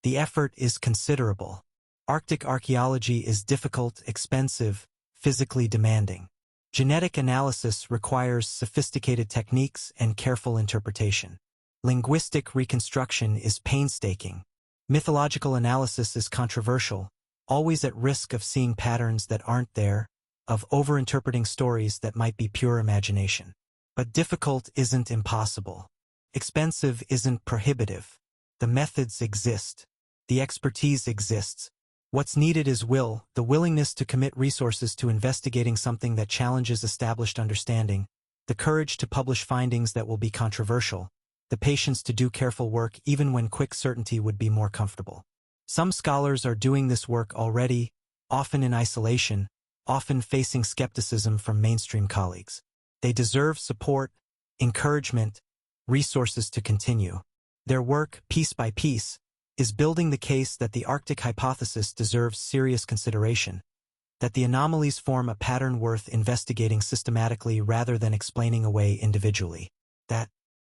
The effort is considerable. Arctic archaeology is difficult, expensive, physically demanding. Genetic analysis requires sophisticated techniques and careful interpretation. Linguistic reconstruction is painstaking. Mythological analysis is controversial, always at risk of seeing patterns that aren't there, of overinterpreting stories that might be pure imagination. But difficult isn't impossible. Expensive isn't prohibitive. The methods exist. The expertise exists. What's needed is will, the willingness to commit resources to investigating something that challenges established understanding, the courage to publish findings that will be controversial, the patience to do careful work even when quick certainty would be more comfortable. Some scholars are doing this work already, often in isolation, often facing skepticism from mainstream colleagues. They deserve support, encouragement, resources to continue. Their work, piece by piece, is building the case that the Arctic hypothesis deserves serious consideration, that the anomalies form a pattern worth investigating systematically rather than explaining away individually. That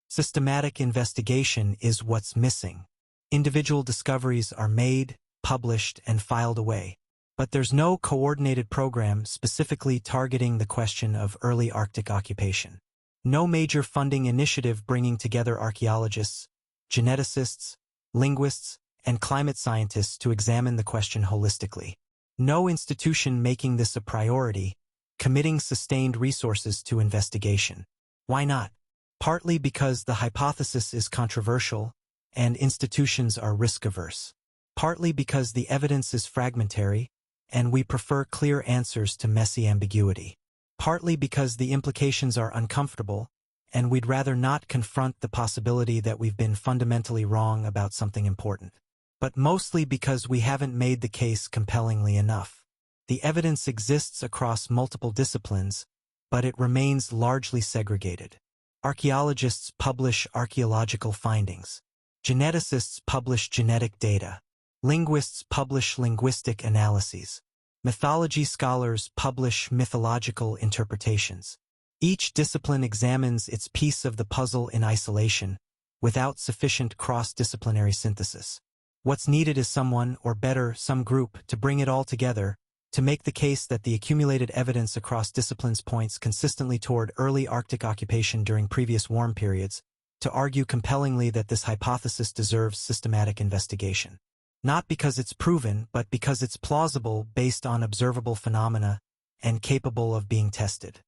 systematic investigation is what's missing. Individual discoveries are made, published, and filed away. But there's no coordinated program specifically targeting the question of early Arctic occupation. No major funding initiative bringing together archaeologists, geneticists, linguists, and climate scientists to examine the question holistically. No institution making this a priority, committing sustained resources to investigation. Why not? Partly because the hypothesis is controversial and institutions are risk-averse. Partly because the evidence is fragmentary and we prefer clear answers to messy ambiguity. Partly because the implications are uncomfortable and we'd rather not confront the possibility that we've been fundamentally wrong about something important. But mostly because we haven't made the case compellingly enough. The evidence exists across multiple disciplines, but it remains largely segregated. Archaeologists publish archaeological findings. Geneticists publish genetic data. Linguists publish linguistic analyses. Mythology scholars publish mythological interpretations. Each discipline examines its piece of the puzzle in isolation, without sufficient cross-disciplinary synthesis. What's needed is someone, or better, some group, to bring it all together, to make the case that the accumulated evidence across disciplines points consistently toward early Arctic occupation during previous warm periods, to argue compellingly that this hypothesis deserves systematic investigation. Not because it's proven, but because it's plausible based on observable phenomena and capable of being tested.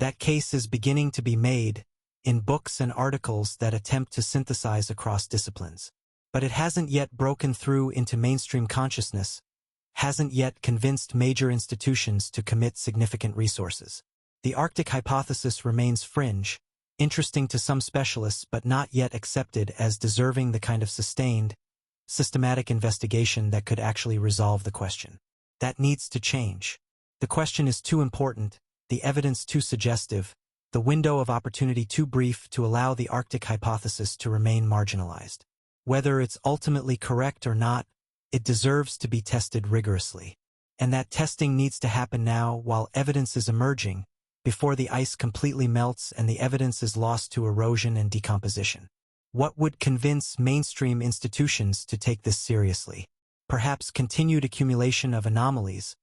That case is beginning to be made in books and articles that attempt to synthesize across disciplines. But it hasn't yet broken through into mainstream consciousness, hasn't yet convinced major institutions to commit significant resources. The Arctic hypothesis remains fringe, interesting to some specialists but not yet accepted as deserving the kind of sustained, systematic investigation that could actually resolve the question. That needs to change. The question is too important, the evidence too suggestive, the window of opportunity too brief to allow the Arctic hypothesis to remain marginalized. Whether it's ultimately correct or not, it deserves to be tested rigorously. And that testing needs to happen now while evidence is emerging, before the ice completely melts and the evidence is lost to erosion and decomposition. What would convince mainstream institutions to take this seriously? Perhaps continued accumulation of anomalies,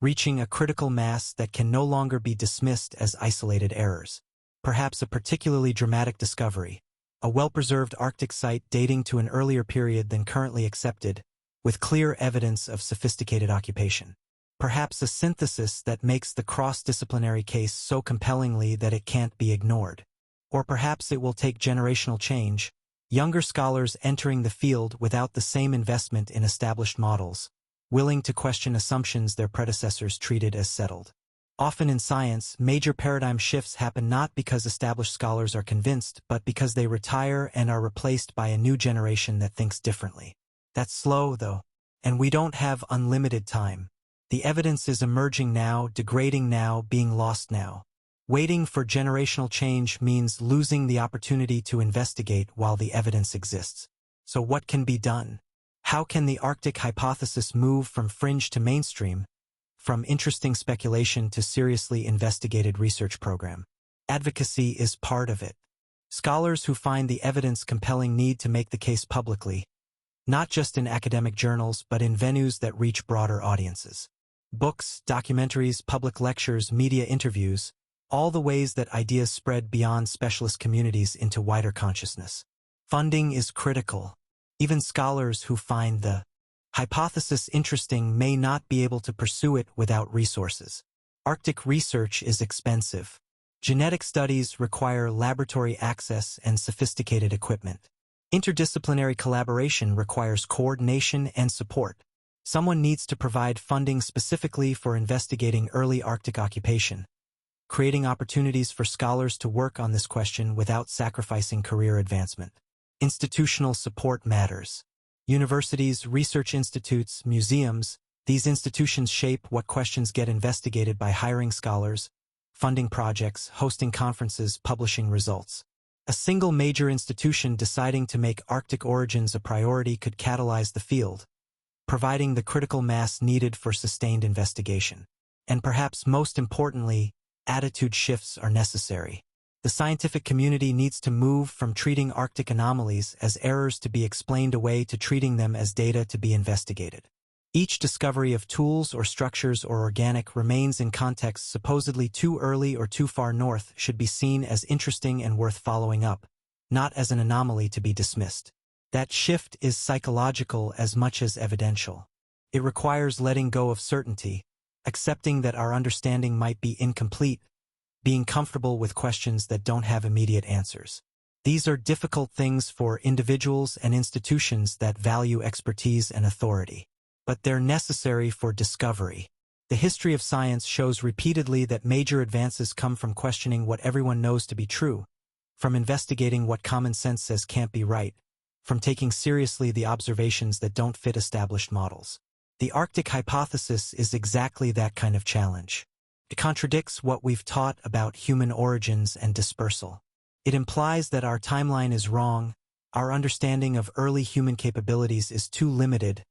reaching a critical mass that can no longer be dismissed as isolated errors. Perhaps a particularly dramatic discovery, a well-preserved Arctic site dating to an earlier period than currently accepted, with clear evidence of sophisticated occupation. Perhaps a synthesis that makes the cross-disciplinary case so compellingly that it can't be ignored. Or perhaps it will take generational change, younger scholars entering the field without the same investment in established models, willing to question assumptions their predecessors treated as settled. Often in science, major paradigm shifts happen not because established scholars are convinced, but because they retire and are replaced by a new generation that thinks differently. That's slow, though, and we don't have unlimited time. The evidence is emerging now, degrading now, being lost now. Waiting for generational change means losing the opportunity to investigate while the evidence exists. So what can be done? How can the Arctic hypothesis move from fringe to mainstream, from interesting speculation to seriously investigated research program? Advocacy is part of it. Scholars who find the evidence compelling need to make the case publicly, not just in academic journals but in venues that reach broader audiences. Books, documentaries, public lectures, media interviews, all the ways that ideas spread beyond specialist communities into wider consciousness. Funding is critical. Even scholars who find the hypothesis interesting may not be able to pursue it without resources. Arctic research is expensive. Genetic studies require laboratory access and sophisticated equipment. Interdisciplinary collaboration requires coordination and support. Someone needs to provide funding specifically for investigating early Arctic occupation, creating opportunities for scholars to work on this question without sacrificing career advancement. Institutional support matters. Universities, research institutes, museums, these institutions shape what questions get investigated by hiring scholars, funding projects, hosting conferences, publishing results. A single major institution deciding to make Arctic origins a priority could catalyze the field, providing the critical mass needed for sustained investigation. And perhaps most importantly, attitude shifts are necessary. The scientific community needs to move from treating Arctic anomalies as errors to be explained away to treating them as data to be investigated. Each discovery of tools or structures or organic remains in contexts supposedly too early or too far north should be seen as interesting and worth following up, not as an anomaly to be dismissed. That shift is psychological as much as evidential. It requires letting go of certainty, accepting that our understanding might be incomplete, being comfortable with questions that don't have immediate answers. These are difficult things for individuals and institutions that value expertise and authority. But they're necessary for discovery. The history of science shows repeatedly that major advances come from questioning what everyone knows to be true, from investigating what common sense says can't be right, from taking seriously the observations that don't fit established models. The Arctic hypothesis is exactly that kind of challenge. It contradicts what we've taught about human origins and dispersal. It implies that our timeline is wrong, our understanding of early human capabilities is too limited,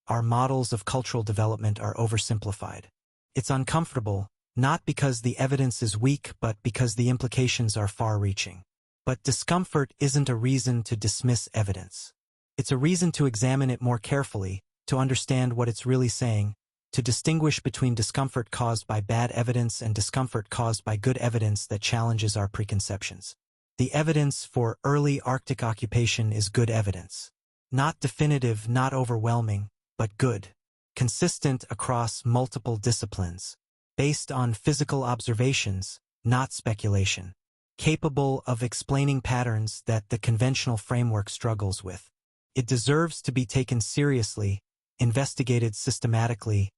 our models of cultural development are oversimplified. It's uncomfortable, not because the evidence is weak but because the implications are far-reaching. But discomfort isn't a reason to dismiss evidence. It's a reason to examine it more carefully, to understand what it's really saying, to distinguish between discomfort caused by bad evidence and discomfort caused by good evidence that challenges our preconceptions. The evidence for early Arctic occupation is good evidence. Not definitive, not overwhelming, but good. Consistent across multiple disciplines. Based on physical observations, not speculation. Capable of explaining patterns that the conventional framework struggles with. It deserves to be taken seriously, investigated systematically,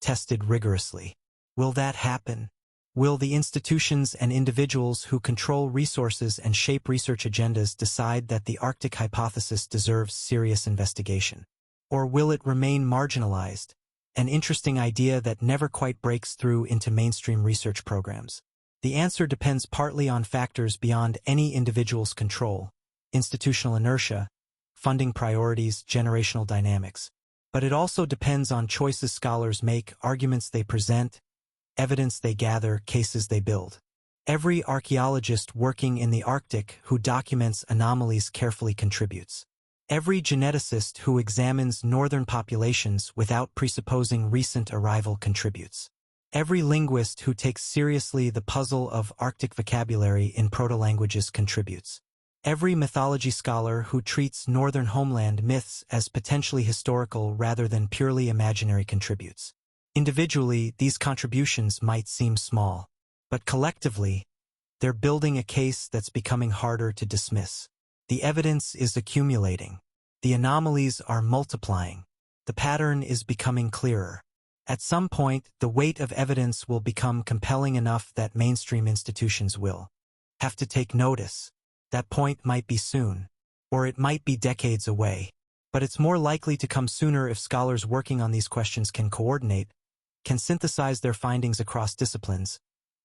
tested rigorously. Will that happen? Will the institutions and individuals who control resources and shape research agendas decide that the Arctic hypothesis deserves serious investigation? Or will it remain marginalized, an interesting idea that never quite breaks through into mainstream research programs? The answer depends partly on factors beyond any individual's control, institutional inertia, funding priorities, generational dynamics. But it also depends on choices scholars make, arguments they present, evidence they gather, cases they build. Every archaeologist working in the Arctic who documents anomalies carefully contributes. Every geneticist who examines northern populations without presupposing recent arrival contributes. Every linguist who takes seriously the puzzle of Arctic vocabulary in proto-languages contributes. Every mythology scholar who treats northern homeland myths as potentially historical rather than purely imaginary contributes. Individually, these contributions might seem small, but collectively, they're building a case that's becoming harder to dismiss. The evidence is accumulating. The anomalies are multiplying. The pattern is becoming clearer. At some point, the weight of evidence will become compelling enough that mainstream institutions will have to take notice. That point might be soon, or it might be decades away. But it's more likely to come sooner if scholars working on these questions can coordinate, can synthesize their findings across disciplines,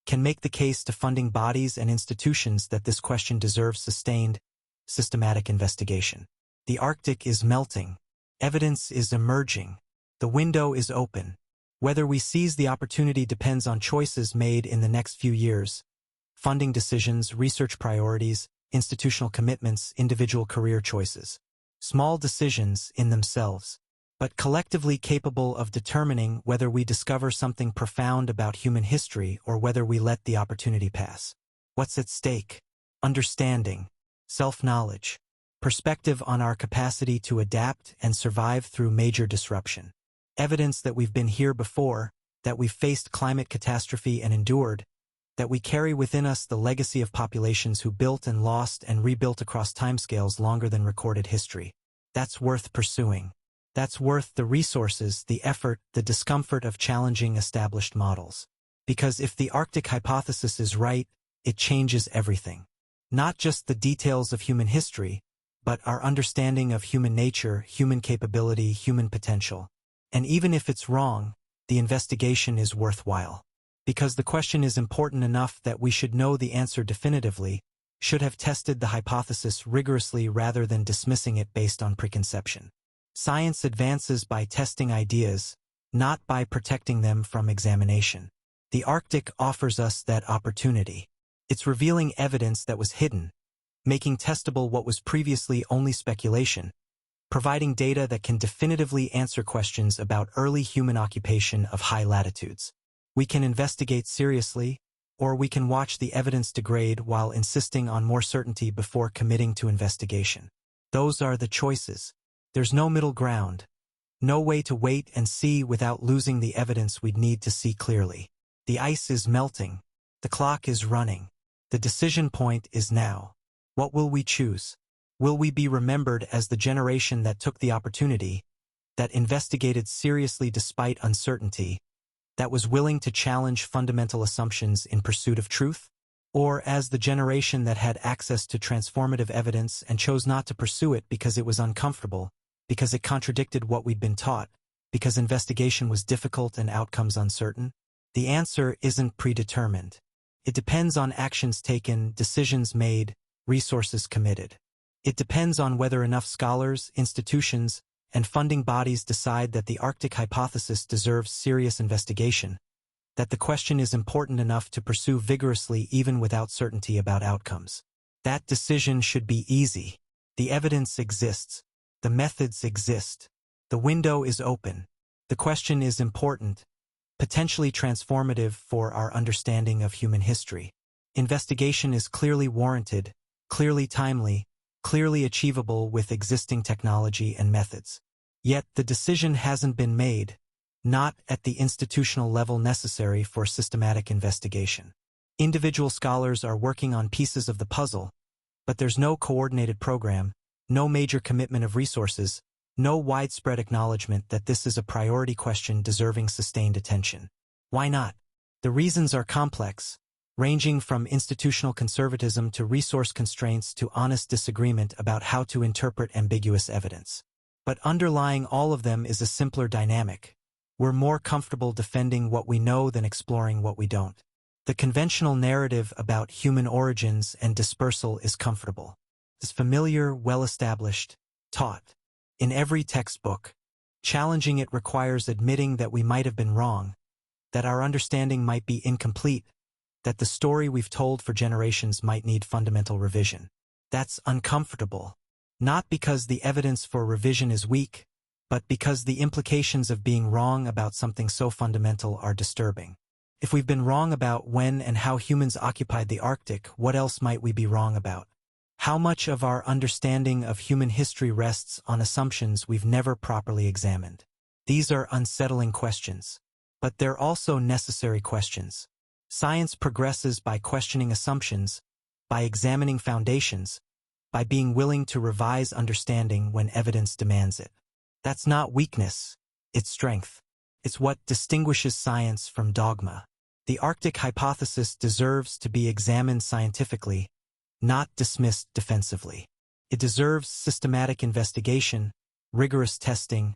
can make the case to funding bodies and institutions that this question deserves sustained, systematic investigation. The Arctic is melting. Evidence is emerging. The window is open. Whether we seize the opportunity depends on choices made in the next few years. Funding decisions, research priorities, institutional commitments, individual career choices. Small decisions in themselves, but collectively capable of determining whether we discover something profound about human history or whether we let the opportunity pass. What's at stake? Understanding, self-knowledge, perspective on our capacity to adapt and survive through major disruption. Evidence that we've been here before, that we've faced climate catastrophe and endured, that we carry within us the legacy of populations who built and lost and rebuilt across timescales longer than recorded history. That's worth pursuing. That's worth the resources, the effort, the discomfort of challenging established models. Because if the Arctic hypothesis is right, it changes everything. Not just the details of human history, but our understanding of human nature, human capability, human potential. And even if it's wrong, the investigation is worthwhile. Because the question is important enough that we should know the answer definitively, should have tested the hypothesis rigorously rather than dismissing it based on preconception. Science advances by testing ideas, not by protecting them from examination. The Arctic offers us that opportunity. It's revealing evidence that was hidden, making testable what was previously only speculation, providing data that can definitively answer questions about early human occupation of high latitudes. We can investigate seriously, or we can watch the evidence degrade while insisting on more certainty before committing to investigation. Those are the choices. There's no middle ground. No way to wait and see without losing the evidence we'd need to see clearly. The ice is melting. The clock is running. The decision point is now. What will we choose? Will we be remembered as the generation that took the opportunity, that investigated seriously despite uncertainty, that was willing to challenge fundamental assumptions in pursuit of truth? Or as the generation that had access to transformative evidence and chose not to pursue it because it was uncomfortable, because it contradicted what we'd been taught, because investigation was difficult and outcomes uncertain? The answer isn't predetermined. It depends on actions taken, decisions made, resources committed. It depends on whether enough scholars, institutions, and funding bodies decide that the Arctic hypothesis deserves serious investigation, that the question is important enough to pursue vigorously even without certainty about outcomes. That decision should be easy. The evidence exists. The methods exist. The window is open. The question is important, potentially transformative for our understanding of human history. Investigation is clearly warranted, clearly timely, clearly achievable with existing technology and methods. Yet the decision hasn't been made, not at the institutional level necessary for systematic investigation. Individual scholars are working on pieces of the puzzle, but there's no coordinated program, no major commitment of resources, no widespread acknowledgement that this is a priority question deserving sustained attention. Why not? The reasons are complex, ranging from institutional conservatism to resource constraints to honest disagreement about how to interpret ambiguous evidence. But underlying all of them is a simpler dynamic. We're more comfortable defending what we know than exploring what we don't. The conventional narrative about human origins and dispersal is comfortable. It's familiar, well-established, taught in every textbook. Challenging it requires admitting that we might have been wrong, that our understanding might be incomplete, that the story we've told for generations might need fundamental revision. That's uncomfortable, not because the evidence for revision is weak, but because the implications of being wrong about something so fundamental are disturbing. If we've been wrong about when and how humans occupied the Arctic, what else might we be wrong about? How much of our understanding of human history rests on assumptions we've never properly examined? These are unsettling questions, but they're also necessary questions. Science progresses by questioning assumptions, by examining foundations, by being willing to revise understanding when evidence demands it. That's not weakness, it's strength. It's what distinguishes science from dogma. The Arctic hypothesis deserves to be examined scientifically, not dismissed defensively. It deserves systematic investigation, rigorous testing,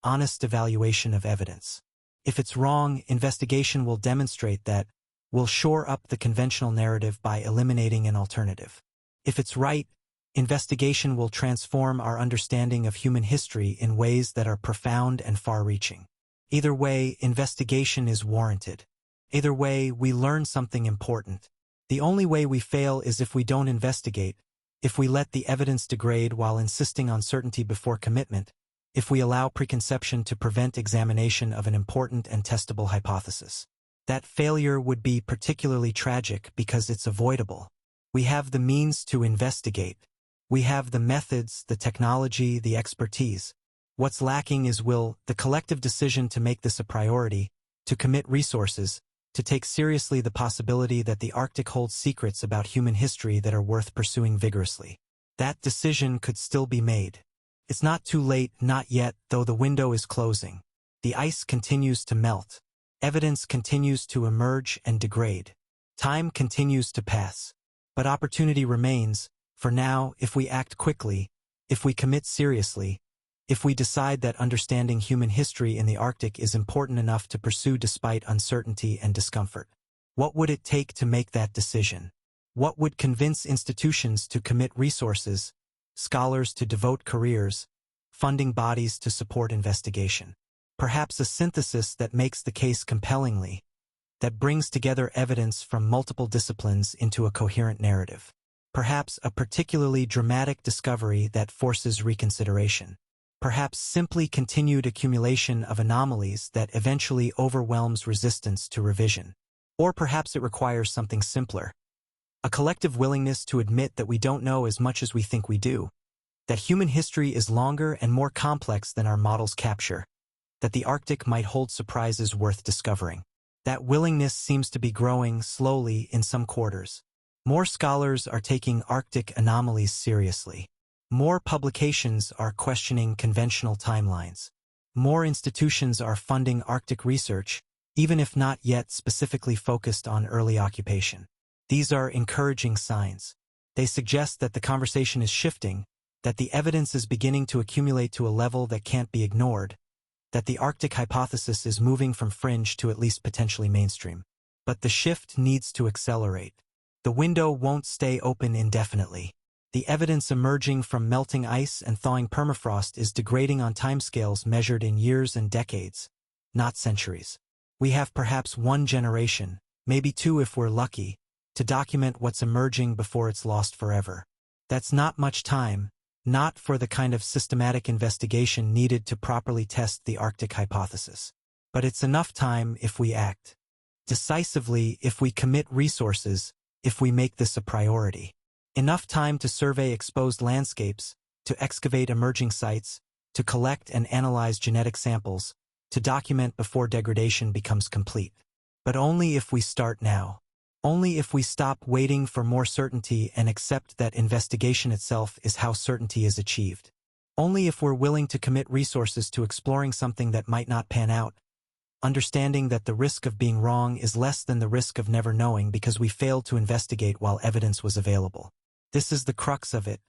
honest evaluation of evidence. If it's wrong, investigation will demonstrate that, will shore up the conventional narrative by eliminating an alternative. If it's right, investigation will transform our understanding of human history in ways that are profound and far-reaching. Either way, investigation is warranted. Either way, we learn something important. The only way we fail is if we don't investigate, if we let the evidence degrade while insisting on certainty before commitment, if we allow preconception to prevent examination of an important and testable hypothesis. That failure would be particularly tragic because it's avoidable. We have the means to investigate. We have the methods, the technology, the expertise. What's lacking is will, the collective decision to make this a priority, to commit resources, to take seriously the possibility that the Arctic holds secrets about human history that are worth pursuing vigorously. That decision could still be made. It's not too late, not yet, though the window is closing. The ice continues to melt. Evidence continues to emerge and degrade. Time continues to pass. But opportunity remains, for now, if we act quickly, if we commit seriously, if we decide that understanding human history in the Arctic is important enough to pursue despite uncertainty and discomfort. What would it take to make that decision? What would convince institutions to commit resources, scholars to devote careers, funding bodies to support investigation? Perhaps a synthesis that makes the case compellingly, that brings together evidence from multiple disciplines into a coherent narrative. Perhaps a particularly dramatic discovery that forces reconsideration. Perhaps simply continued accumulation of anomalies that eventually overwhelms resistance to revision. Or perhaps it requires something simpler. A collective willingness to admit that we don't know as much as we think we do. That human history is longer and more complex than our models capture. That the Arctic might hold surprises worth discovering. That willingness seems to be growing slowly in some quarters. More scholars are taking Arctic anomalies seriously. More publications are questioning conventional timelines. More institutions are funding Arctic research, even if not yet specifically focused on early occupation. These are encouraging signs. They suggest that the conversation is shifting, that the evidence is beginning to accumulate to a level that can't be ignored, that the Arctic hypothesis is moving from fringe to at least potentially mainstream. But the shift needs to accelerate. The window won't stay open indefinitely. The evidence emerging from melting ice and thawing permafrost is degrading on timescales measured in years and decades, not centuries. We have perhaps one generation, maybe two if we're lucky, to document what's emerging before it's lost forever. That's not much time, not for the kind of systematic investigation needed to properly test the Arctic hypothesis. But it's enough time if we act decisively, if we commit resources, if we make this a priority. Enough time to survey exposed landscapes, to excavate emerging sites, to collect and analyze genetic samples, to document before degradation becomes complete. But only if we start now. Only if we stop waiting for more certainty and accept that investigation itself is how certainty is achieved. Only if we're willing to commit resources to exploring something that might not pan out, understanding that the risk of being wrong is less than the risk of never knowing because we failed to investigate while evidence was available. This is the crux of it.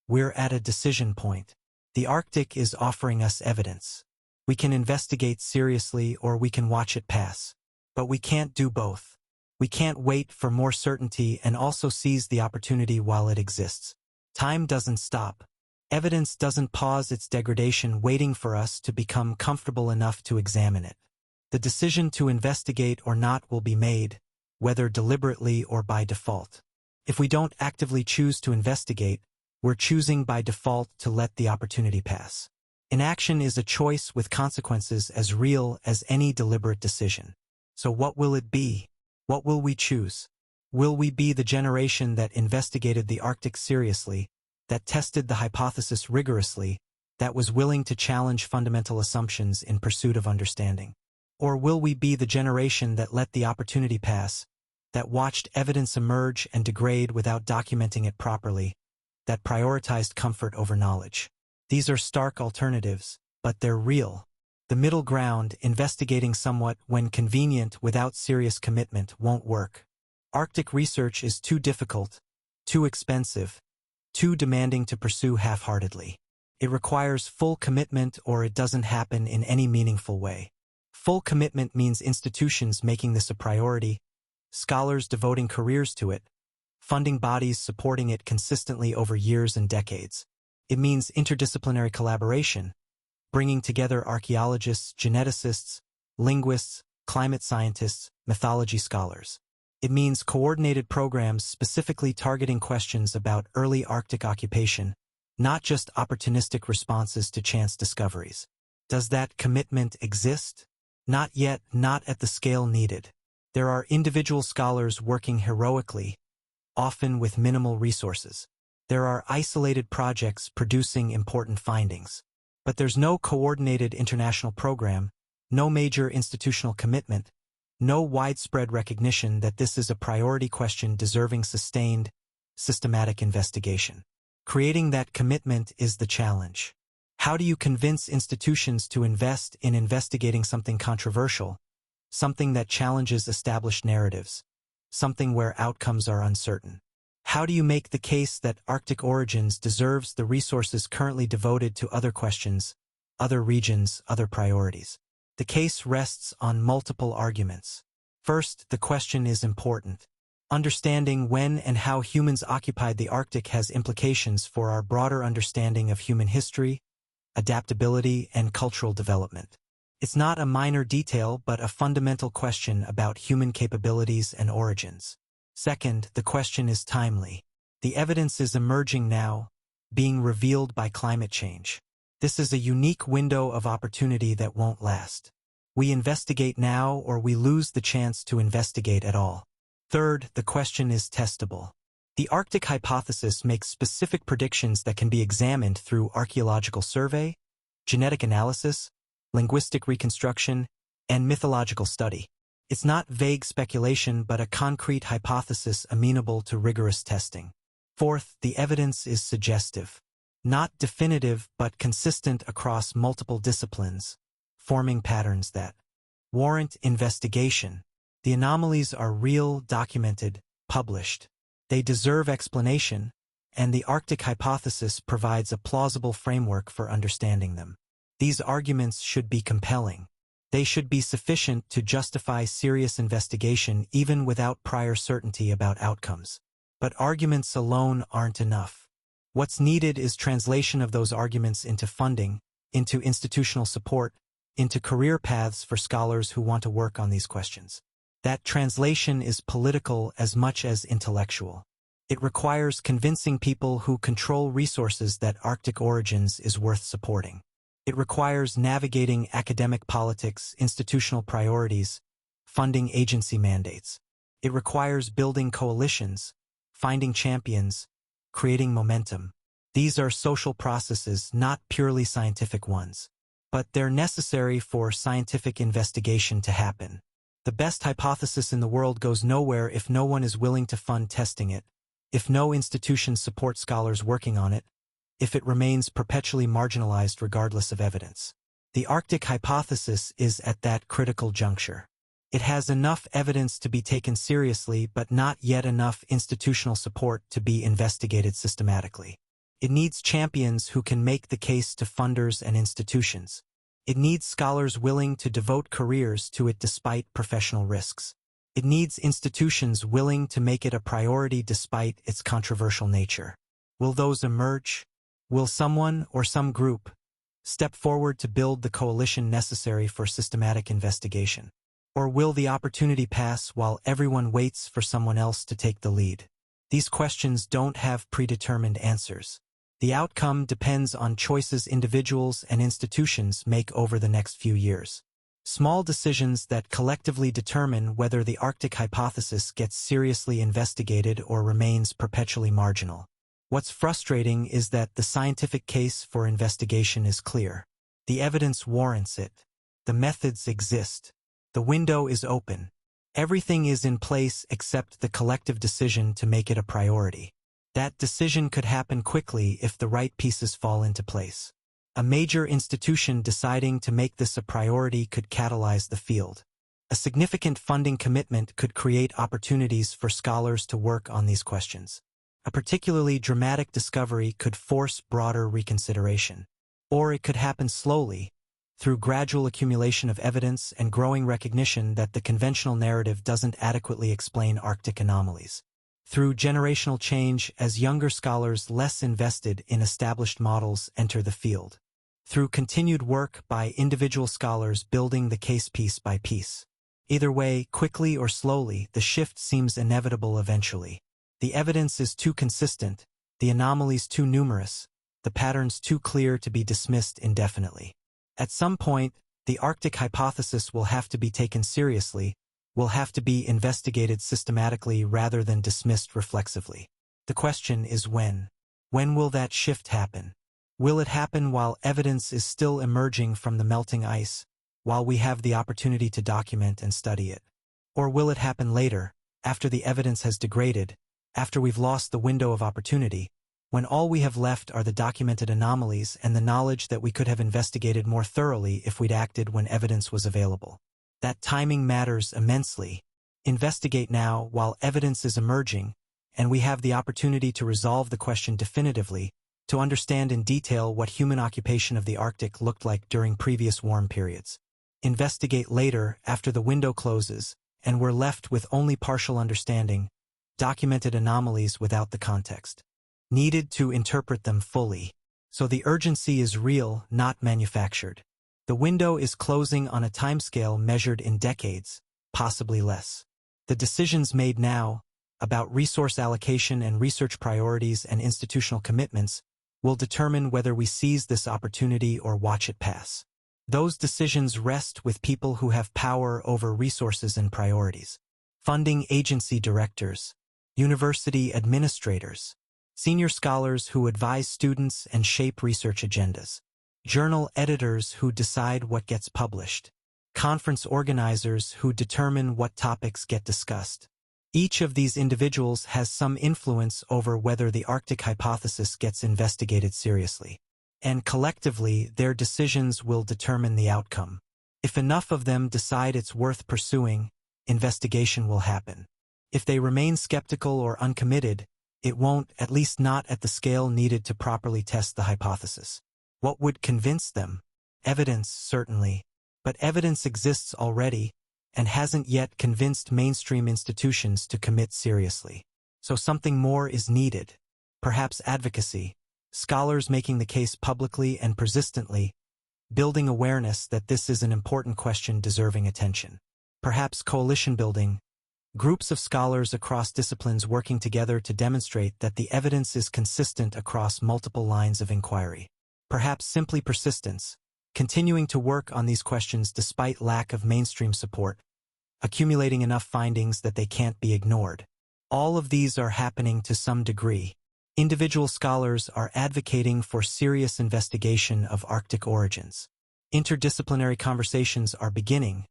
We're at a decision point. The Arctic is offering us evidence. We can investigate seriously or we can watch it pass. But we can't do both. We can't wait for more certainty and also seize the opportunity while it exists. Time doesn't stop. Evidence doesn't pause its degradation waiting for us to become comfortable enough to examine it. The decision to investigate or not will be made, whether deliberately or by default. If we don't actively choose to investigate, we're choosing by default to let the opportunity pass. Inaction is a choice with consequences as real as any deliberate decision. So what will it be? What will we choose? Will we be the generation that investigated the Arctic seriously, that tested the hypothesis rigorously, that was willing to challenge fundamental assumptions in pursuit of understanding? Or will we be the generation that let the opportunity pass, that watched evidence emerge and degrade without documenting it properly, that prioritized comfort over knowledge? These are stark alternatives, but they're real. The middle ground, investigating somewhat when convenient without serious commitment, won't work. Arctic research is too difficult, too expensive, too demanding to pursue half-heartedly. It requires full commitment or it doesn't happen in any meaningful way. Full commitment means institutions making this a priority, scholars devoting careers to it, funding bodies supporting it consistently over years and decades. It means interdisciplinary collaboration, bringing together archaeologists, geneticists, linguists, climate scientists, mythology scholars. It means coordinated programs specifically targeting questions about early Arctic occupation, not just opportunistic responses to chance discoveries. Does that commitment exist? Not yet, not at the scale needed. There are individual scholars working heroically, often with minimal resources. There are isolated projects producing important findings. But there's no coordinated international program, no major institutional commitment, no widespread recognition that this is a priority question deserving sustained, systematic investigation. Creating that commitment is the challenge. How do you convince institutions to invest in investigating something controversial, something that challenges established narratives, something where outcomes are uncertain? How do you make the case that Arctic origins deserves the resources currently devoted to other questions, other regions, other priorities? The case rests on multiple arguments. First, the question is important. Understanding when and how humans occupied the Arctic has implications for our broader understanding of human history, adaptability, and cultural development. It's not a minor detail but a fundamental question about human capabilities and origins. Second, the question is timely. The evidence is emerging now, being revealed by climate change. This is a unique window of opportunity that won't last. We investigate now or we lose the chance to investigate at all. Third, the question is testable. The Arctic hypothesis makes specific predictions that can be examined through archaeological survey, genetic analysis, linguistic reconstruction, and mythological study. It's not vague speculation but a concrete hypothesis amenable to rigorous testing. Fourth, the evidence is suggestive. Not definitive but consistent across multiple disciplines, forming patterns that warrant investigation. The anomalies are real, documented, published. They deserve explanation, and the Arctic hypothesis provides a plausible framework for understanding them. These arguments should be compelling. They should be sufficient to justify serious investigation even without prior certainty about outcomes. But arguments alone aren't enough. What's needed is translation of those arguments into funding, into institutional support, into career paths for scholars who want to work on these questions. That translation is political as much as intellectual. It requires convincing people who control resources that Arctic origins is worth supporting. It requires navigating academic politics, institutional priorities, funding agency mandates. It requires building coalitions, finding champions, creating momentum. These are social processes, not purely scientific ones. But they're necessary for scientific investigation to happen. The best hypothesis in the world goes nowhere if no one is willing to fund testing it, if no institutions support scholars working on it, if it remains perpetually marginalized regardless of evidence. The Arctic hypothesis is at that critical juncture. It has enough evidence to be taken seriously but not yet enough institutional support to be investigated systematically. It needs champions who can make the case to funders and institutions. It needs scholars willing to devote careers to it despite professional risks. It needs institutions willing to make it a priority despite its controversial nature. Will those emerge? Will someone or some group step forward to build the coalition necessary for systematic investigation? Or will the opportunity pass while everyone waits for someone else to take the lead? These questions don't have predetermined answers. The outcome depends on choices individuals and institutions make over the next few years. Small decisions that collectively determine whether the Arctic hypothesis gets seriously investigated or remains perpetually marginal. What's frustrating is that the scientific case for investigation is clear. The evidence warrants it. The methods exist. The window is open. Everything is in place except the collective decision to make it a priority. That decision could happen quickly if the right pieces fall into place. A major institution deciding to make this a priority could catalyze the field. A significant funding commitment could create opportunities for scholars to work on these questions. A particularly dramatic discovery could force broader reconsideration. Or it could happen slowly, through gradual accumulation of evidence and growing recognition that the conventional narrative doesn't adequately explain Arctic anomalies. Through generational change as younger scholars less invested in established models enter the field. Through continued work by individual scholars building the case piece by piece. Either way, quickly or slowly, the shift seems inevitable eventually. The evidence is too consistent, the anomalies too numerous, the patterns too clear to be dismissed indefinitely. At some point, the Arctic hypothesis will have to be taken seriously, will have to be investigated systematically rather than dismissed reflexively. The question is when. When will that shift happen? Will it happen while evidence is still emerging from the melting ice, while we have the opportunity to document and study it? Or will it happen later, after the evidence has degraded, after we've lost the window of opportunity, when all we have left are the documented anomalies and the knowledge that we could have investigated more thoroughly if we'd acted when evidence was available? That timing matters immensely. Investigate now while evidence is emerging, and we have the opportunity to resolve the question definitively, to understand in detail what human occupation of the Arctic looked like during previous warm periods. Investigate later, after the window closes, and we're left with only partial understanding, documented anomalies without the context. Needed to interpret them fully. So the urgency is real, not manufactured. The window is closing on a timescale measured in decades, possibly less. The decisions made now, about resource allocation and research priorities and institutional commitments, will determine whether we seize this opportunity or watch it pass. Those decisions rest with people who have power over resources and priorities. Funding agency directors, university administrators, senior scholars who advise students and shape research agendas, journal editors who decide what gets published, conference organizers who determine what topics get discussed. Each of these individuals has some influence over whether the Arctic hypothesis gets investigated seriously. And collectively, their decisions will determine the outcome. If enough of them decide it's worth pursuing, investigation will happen. If they remain skeptical or uncommitted, it won't, at least not at the scale needed to properly test the hypothesis. What would convince them? Evidence, certainly. But evidence exists already, and hasn't yet convinced mainstream institutions to commit seriously. So something more is needed. Perhaps advocacy, scholars making the case publicly and persistently, building awareness that this is an important question deserving attention. Perhaps coalition building, groups of scholars across disciplines working together to demonstrate that the evidence is consistent across multiple lines of inquiry. Perhaps simply persistence, continuing to work on these questions despite lack of mainstream support, accumulating enough findings that they can't be ignored. All of these are happening to some degree. Individual scholars are advocating for serious investigation of Arctic origins. Interdisciplinary conversations are beginning,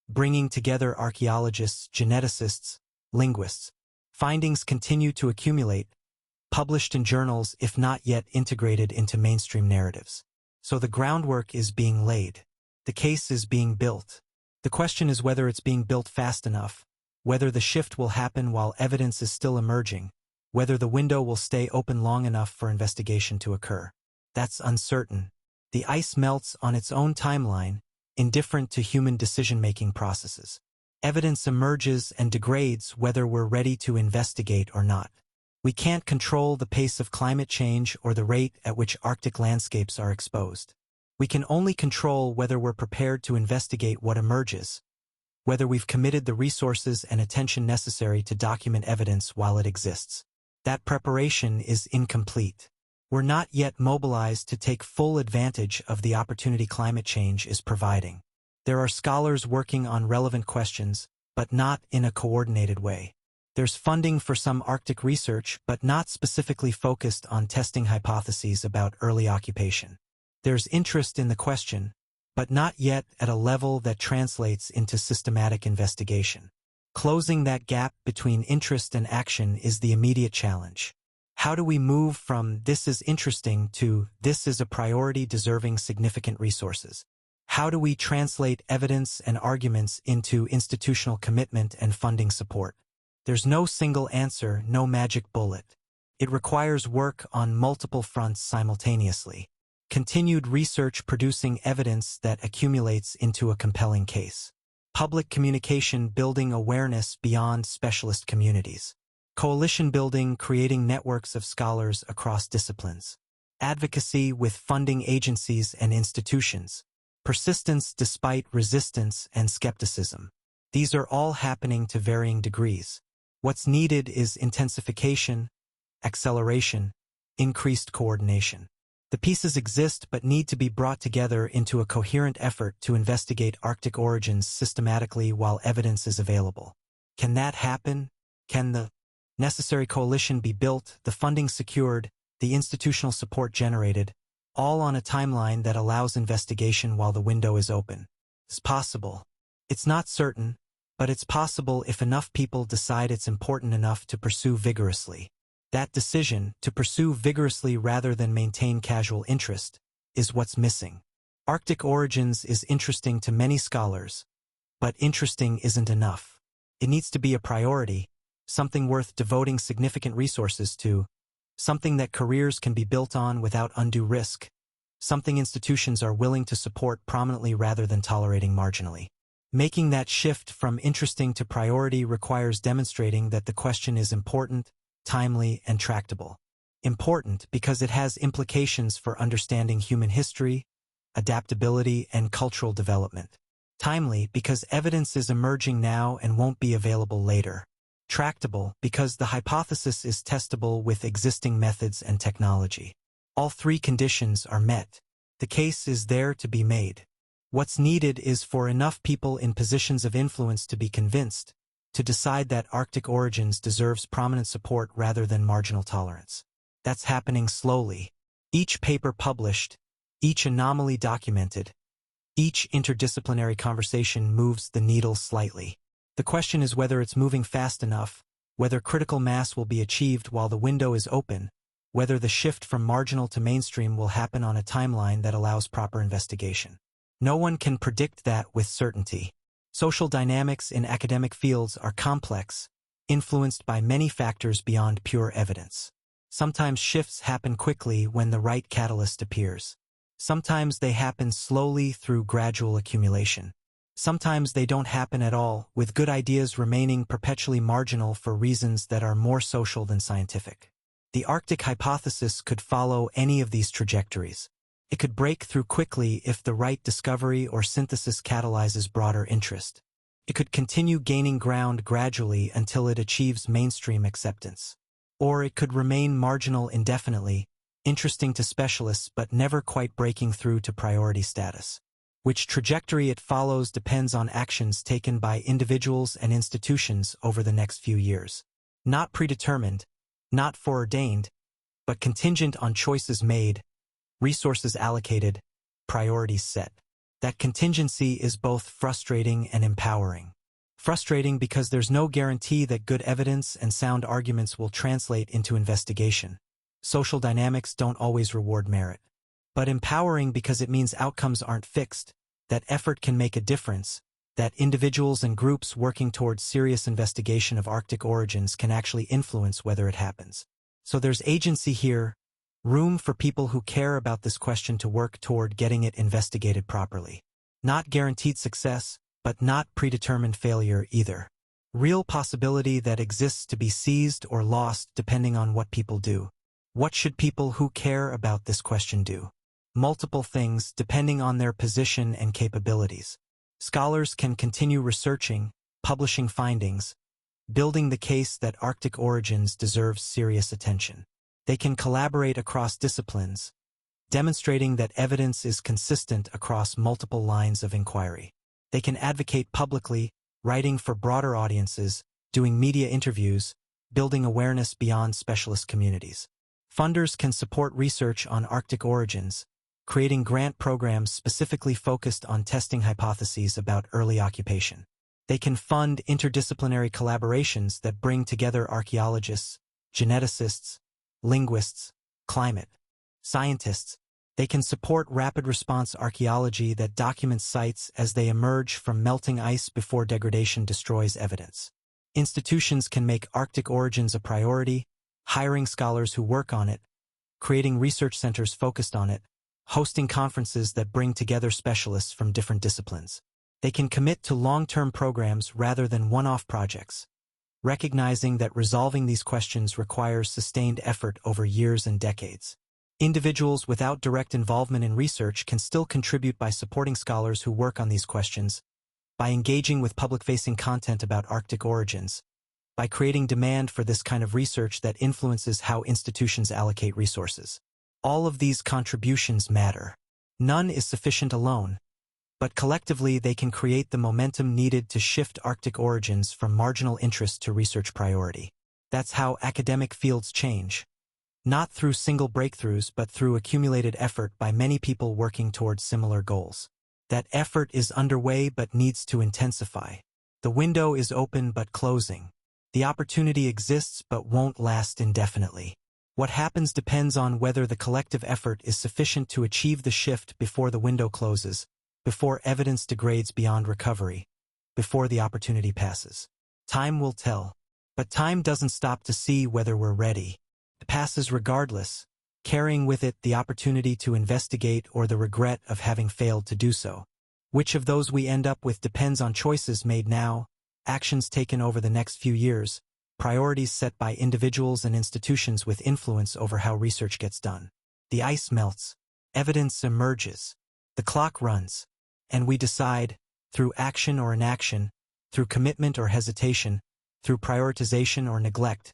bringing together archaeologists, geneticists, linguists. Findings continue to accumulate, published in journals if not yet integrated into mainstream narratives. So the groundwork is being laid. The case is being built. The question is whether it's being built fast enough, whether the shift will happen while evidence is still emerging, whether the window will stay open long enough for investigation to occur. That's uncertain. The ice melts on its own timeline, indifferent to human decision-making processes. Evidence emerges and degrades whether we're ready to investigate or not. We can't control the pace of climate change or the rate at which Arctic landscapes are exposed. We can only control whether we're prepared to investigate what emerges, whether we've committed the resources and attention necessary to document evidence while it exists. That preparation is incomplete. We're not yet mobilized to take full advantage of the opportunity climate change is providing. There are scholars working on relevant questions, but not in a coordinated way. There's funding for some Arctic research, but not specifically focused on testing hypotheses about early occupation. There's interest in the question, but not yet at a level that translates into systematic investigation. Closing that gap between interest and action is the immediate challenge. How do we move from "this is interesting" to "this is a priority deserving significant resources"? How do we translate evidence and arguments into institutional commitment and funding support? There's no single answer, no magic bullet. It requires work on multiple fronts simultaneously. Continued research producing evidence that accumulates into a compelling case. Public communication building awareness beyond specialist communities. Coalition building creating networks of scholars across disciplines. Advocacy with funding agencies and institutions. Persistence despite resistance and skepticism. These are all happening to varying degrees. What's needed is intensification, acceleration, increased coordination. The pieces exist but need to be brought together into a coherent effort to investigate Arctic origins systematically while evidence is available. Can that happen? Can the necessary coalition be built, the funding secured, the institutional support generated, all on a timeline that allows investigation while the window is open? It's possible. It's not certain, but it's possible if enough people decide it's important enough to pursue vigorously. That decision, to pursue vigorously rather than maintain casual interest, is what's missing. Arctic origins is interesting to many scholars, but interesting isn't enough. It needs to be a priority, something worth devoting significant resources to, something that careers can be built on without undue risk, something institutions are willing to support prominently rather than tolerating marginally. Making that shift from interesting to priority requires demonstrating that the question is important, timely, and tractable. Important because it has implications for understanding human history, adaptability, and cultural development. Timely because evidence is emerging now and won't be available later. Tractable because the hypothesis is testable with existing methods and technology. All three conditions are met. The case is there to be made. What's needed is for enough people in positions of influence to be convinced, to decide that Arctic origins deserves prominent support rather than marginal tolerance. That's happening slowly. Each paper published, each anomaly documented, each interdisciplinary conversation moves the needle slightly. The question is whether it's moving fast enough, whether critical mass will be achieved while the window is open, whether the shift from marginal to mainstream will happen on a timeline that allows proper investigation. No one can predict that with certainty. Social dynamics in academic fields are complex, influenced by many factors beyond pure evidence. Sometimes shifts happen quickly when the right catalyst appears. Sometimes they happen slowly through gradual accumulation. Sometimes they don't happen at all, with good ideas remaining perpetually marginal for reasons that are more social than scientific. The Arctic hypothesis could follow any of these trajectories. It could break through quickly if the right discovery or synthesis catalyzes broader interest. It could continue gaining ground gradually until it achieves mainstream acceptance. Or it could remain marginal indefinitely, interesting to specialists but never quite breaking through to priority status. Which trajectory it follows depends on actions taken by individuals and institutions over the next few years. Not predetermined, not foreordained, but contingent on choices made, resources allocated, priorities set. That contingency is both frustrating and empowering. Frustrating because there's no guarantee that good evidence and sound arguments will translate into investigation. Social dynamics don't always reward merit. But empowering because it means outcomes aren't fixed, that effort can make a difference, that individuals and groups working towards serious investigation of Arctic origins can actually influence whether it happens. So there's agency here, room for people who care about this question to work toward getting it investigated properly. Not guaranteed success, but not predetermined failure either. Real possibility that exists to be seized or lost depending on what people do. What should people who care about this question do? Multiple things depending on their position and capabilities. Scholars can continue researching, publishing findings, building the case that Arctic origins deserves serious attention. They can collaborate across disciplines, demonstrating that evidence is consistent across multiple lines of inquiry. They can advocate publicly, writing for broader audiences, doing media interviews, building awareness beyond specialist communities. Funders can support research on Arctic origins, creating grant programs specifically focused on testing hypotheses about early occupation. They can fund interdisciplinary collaborations that bring together archaeologists, geneticists, linguists, climate scientists. They can support rapid response archaeology that documents sites as they emerge from melting ice before degradation destroys evidence. Institutions can make Arctic origins a priority, hiring scholars who work on it, creating research centers focused on it, hosting conferences that bring together specialists from different disciplines. They can commit to long-term programs rather than one-off projects, recognizing that resolving these questions requires sustained effort over years and decades. Individuals without direct involvement in research can still contribute by supporting scholars who work on these questions, by engaging with public-facing content about Arctic origins, by creating demand for this kind of research that influences how institutions allocate resources. All of these contributions matter. None is sufficient alone, but collectively they can create the momentum needed to shift Arctic origins from marginal interest to research priority. That's how academic fields change. Not through single breakthroughs, but through accumulated effort by many people working towards similar goals. That effort is underway but needs to intensify. The window is open but closing. The opportunity exists but won't last indefinitely. What happens depends on whether the collective effort is sufficient to achieve the shift before the window closes, before evidence degrades beyond recovery, before the opportunity passes. Time will tell. But time doesn't stop to see whether we're ready. It passes regardless, carrying with it the opportunity to investigate or the regret of having failed to do so. Which of those we end up with depends on choices made now, actions taken over the next few years, priorities set by individuals and institutions with influence over how research gets done. The ice melts, evidence emerges, the clock runs, and we decide, through action or inaction, through commitment or hesitation, through prioritization or neglect,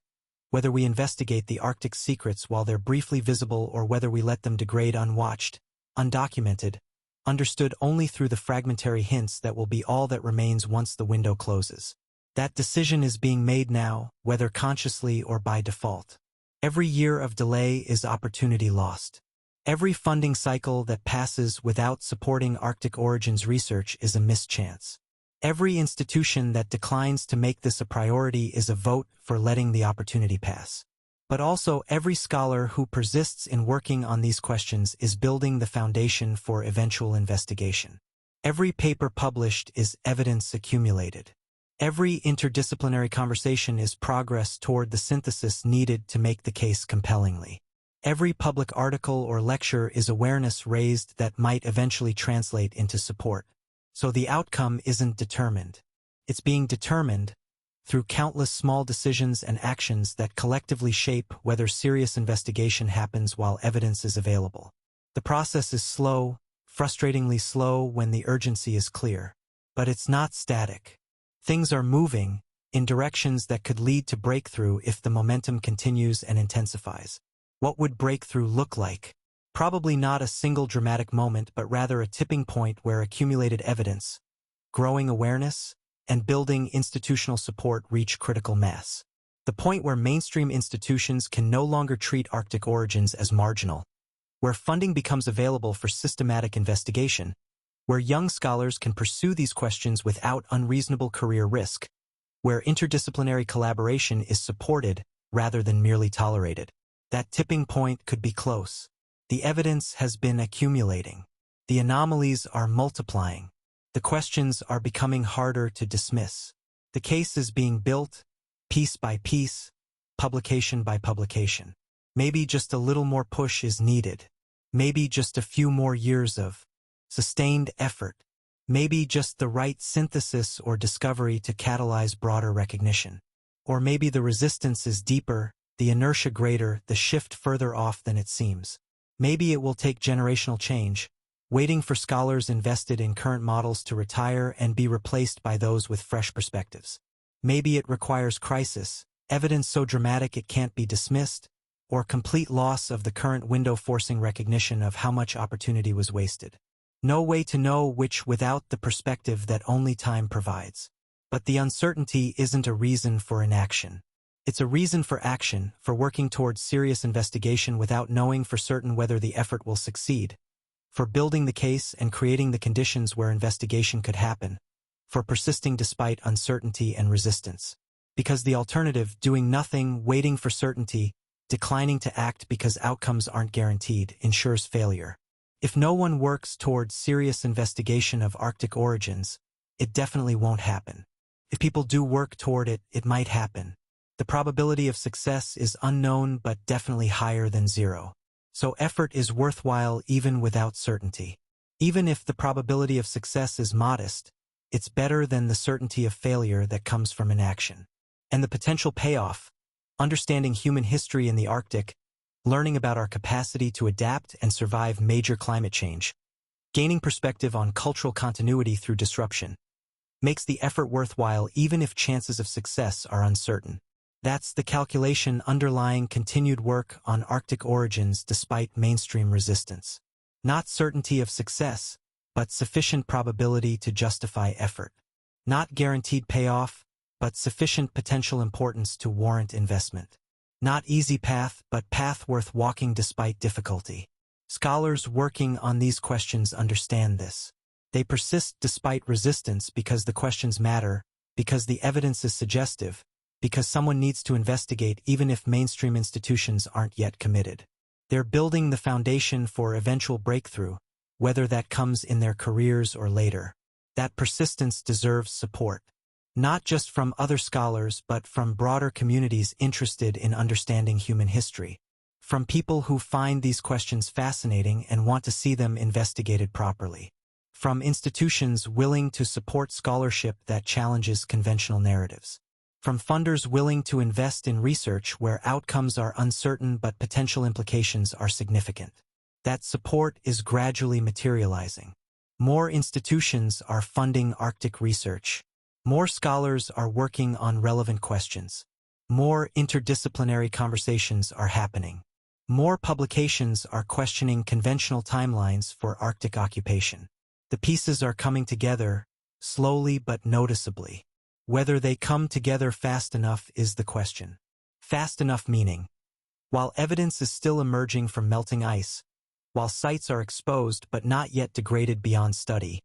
whether we investigate the Arctic's secrets while they're briefly visible or whether we let them degrade unwatched, undocumented, understood only through the fragmentary hints that will be all that remains once the window closes. That decision is being made now, whether consciously or by default. Every year of delay is opportunity lost. Every funding cycle that passes without supporting Arctic origins research is a missed chance. Every institution that declines to make this a priority is a vote for letting the opportunity pass. But also every scholar who persists in working on these questions is building the foundation for eventual investigation. Every paper published is evidence accumulated. Every interdisciplinary conversation is progress toward the synthesis needed to make the case compellingly. Every public article or lecture is awareness raised that might eventually translate into support. So the outcome isn't determined. It's being determined through countless small decisions and actions that collectively shape whether serious investigation happens while evidence is available. The process is slow, frustratingly slow when the urgency is clear. But it's not static. Things are moving in directions that could lead to breakthrough if the momentum continues and intensifies. What would breakthrough look like? Probably not a single dramatic moment, but rather a tipping point where accumulated evidence, growing awareness, and building institutional support reach critical mass. The point where mainstream institutions can no longer treat Arctic origins as marginal, where funding becomes available for systematic investigation, where young scholars can pursue these questions without unreasonable career risk, where interdisciplinary collaboration is supported rather than merely tolerated. That tipping point could be close. The evidence has been accumulating. The anomalies are multiplying. The questions are becoming harder to dismiss. The case is being built, piece by piece, publication by publication. Maybe just a little more push is needed. Maybe just a few more years of sustained effort. Maybe just the right synthesis or discovery to catalyze broader recognition. Or maybe the resistance is deeper, the inertia greater, the shift further off than it seems. Maybe it will take generational change, waiting for scholars invested in current models to retire and be replaced by those with fresh perspectives. Maybe it requires crisis, evidence so dramatic it can't be dismissed, or complete loss of the current window forcing recognition of how much opportunity was wasted. No way to know which without the perspective that only time provides. But the uncertainty isn't a reason for inaction. It's a reason for action, for working towards serious investigation without knowing for certain whether the effort will succeed, for building the case and creating the conditions where investigation could happen, for persisting despite uncertainty and resistance. Because the alternative, doing nothing, waiting for certainty, declining to act because outcomes aren't guaranteed, ensures failure. If no one works towards serious investigation of Arctic origins, it definitely won't happen. If people do work toward it, it might happen. The probability of success is unknown but definitely higher than zero. So effort is worthwhile even without certainty. Even if the probability of success is modest, it's better than the certainty of failure that comes from inaction. And the potential payoff, understanding human history in the Arctic, learning about our capacity to adapt and survive major climate change, gaining perspective on cultural continuity through disruption, makes the effort worthwhile even if chances of success are uncertain. That's the calculation underlying continued work on Arctic origins despite mainstream resistance. Not certainty of success, but sufficient probability to justify effort. Not guaranteed payoff, but sufficient potential importance to warrant investment. Not easy path, but path worth walking despite difficulty. Scholars working on these questions understand this. They persist despite resistance because the questions matter, because the evidence is suggestive, because someone needs to investigate even if mainstream institutions aren't yet committed. They're building the foundation for eventual breakthrough, whether that comes in their careers or later. That persistence deserves support. Not just from other scholars but from broader communities interested in understanding human history. From people who find these questions fascinating and want to see them investigated properly. from institutions willing to support scholarship that challenges conventional narratives, from funders willing to invest in research where outcomes are uncertain but potential implications are significant. That support is gradually materializing. More institutions are funding Arctic research. More scholars are working on relevant questions. More interdisciplinary conversations are happening. More publications are questioning conventional timelines for Arctic occupation. The pieces are coming together, slowly but noticeably. Whether they come together fast enough is the question. Fast enough meaning, while evidence is still emerging from melting ice, while sites are exposed but not yet degraded beyond study,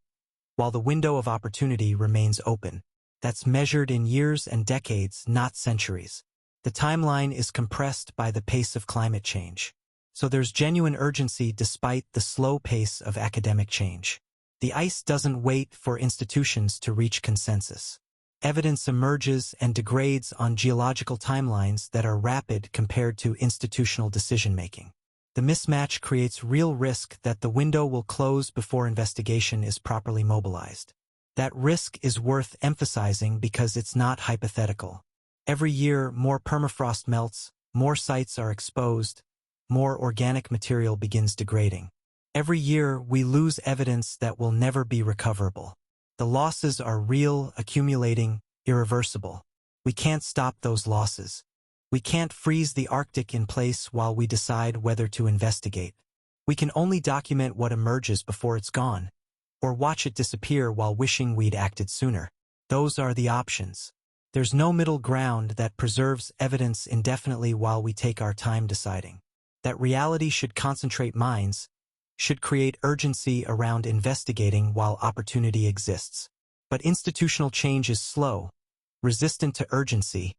while the window of opportunity remains open, that's measured in years and decades, not centuries. The timeline is compressed by the pace of climate change. So there's genuine urgency despite the slow pace of academic change. The ice doesn't wait for institutions to reach consensus. Evidence emerges and degrades on geological timelines that are rapid compared to institutional decision-making. The mismatch creates real risk that the window will close before investigation is properly mobilized. That risk is worth emphasizing because it's not hypothetical. Every year, more permafrost melts, more sites are exposed, more organic material begins degrading. Every year, we lose evidence that will never be recoverable. The losses are real, accumulating, irreversible. We can't stop those losses. We can't freeze the Arctic in place while we decide whether to investigate. We can only document what emerges before it's gone, or watch it disappear while wishing we'd acted sooner. Those are the options. There's no middle ground that preserves evidence indefinitely while we take our time deciding. That reality should concentrate minds, should create urgency around investigating while opportunity exists. But institutional change is slow, resistant to urgency,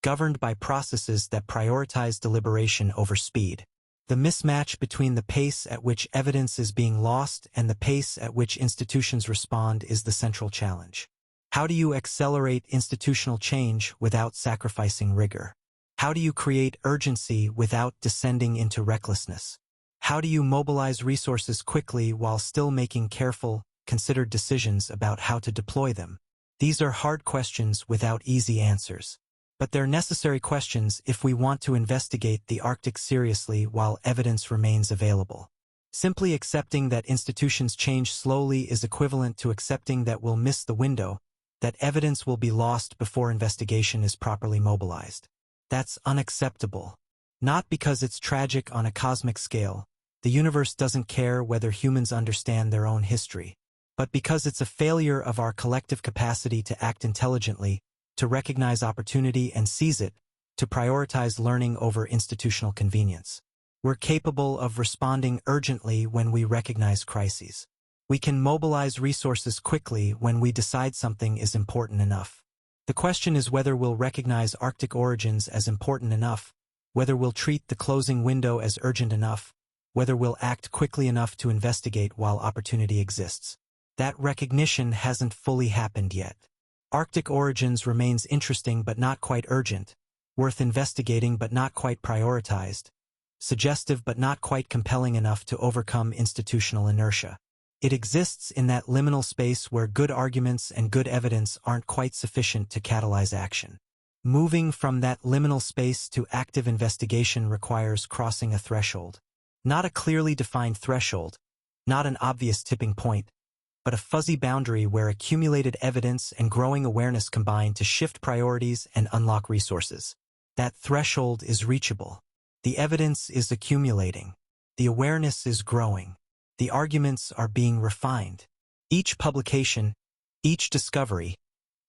governed by processes that prioritize deliberation over speed. The mismatch between the pace at which evidence is being lost and the pace at which institutions respond is the central challenge. How do you accelerate institutional change without sacrificing rigor? How do you create urgency without descending into recklessness? How do you mobilize resources quickly while still making careful, considered decisions about how to deploy them? These are hard questions without easy answers. But they're necessary questions if we want to investigate the Arctic seriously while evidence remains available. Simply accepting that institutions change slowly is equivalent to accepting that we'll miss the window, that evidence will be lost before investigation is properly mobilized. That's unacceptable. Not because it's tragic on a cosmic scale, the universe doesn't care whether humans understand their own history, but because it's a failure of our collective capacity to act intelligently, to recognize opportunity and seize it, to prioritize learning over institutional convenience. We're capable of responding urgently when we recognize crises. We can mobilize resources quickly when we decide something is important enough. The question is whether we'll recognize Arctic origins as important enough, whether we'll treat the closing window as urgent enough, whether we'll act quickly enough to investigate while opportunity exists. That recognition hasn't fully happened yet. Arctic origins remains interesting but not quite urgent, worth investigating but not quite prioritized, suggestive but not quite compelling enough to overcome institutional inertia. It exists in that liminal space where good arguments and good evidence aren't quite sufficient to catalyze action. Moving from that liminal space to active investigation requires crossing a threshold. Not a clearly defined threshold, not an obvious tipping point, but a fuzzy boundary where accumulated evidence and growing awareness combine to shift priorities and unlock resources. That threshold is reachable. The evidence is accumulating. The awareness is growing. The arguments are being refined. Each publication, each discovery,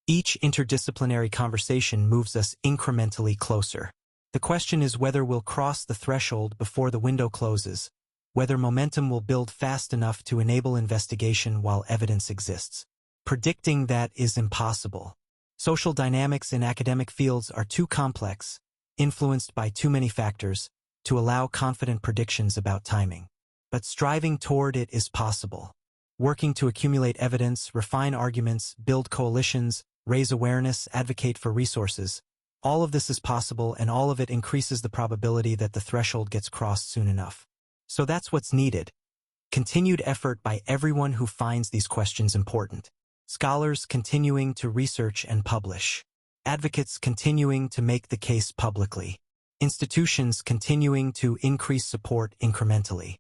each interdisciplinary conversation moves us incrementally closer. The question is whether we'll cross the threshold before the window closes, whether momentum will build fast enough to enable investigation while evidence exists. Predicting that is impossible. Social dynamics in academic fields are too complex, influenced by too many factors, to allow confident predictions about timing. But striving toward it is possible. Working to accumulate evidence, refine arguments, build coalitions, raise awareness, advocate for resources. All of this is possible, and all of it increases the probability that the threshold gets crossed soon enough. So that's what's needed. Continued effort by everyone who finds these questions important. Scholars continuing to research and publish. Advocates continuing to make the case publicly. Institutions continuing to increase support incrementally.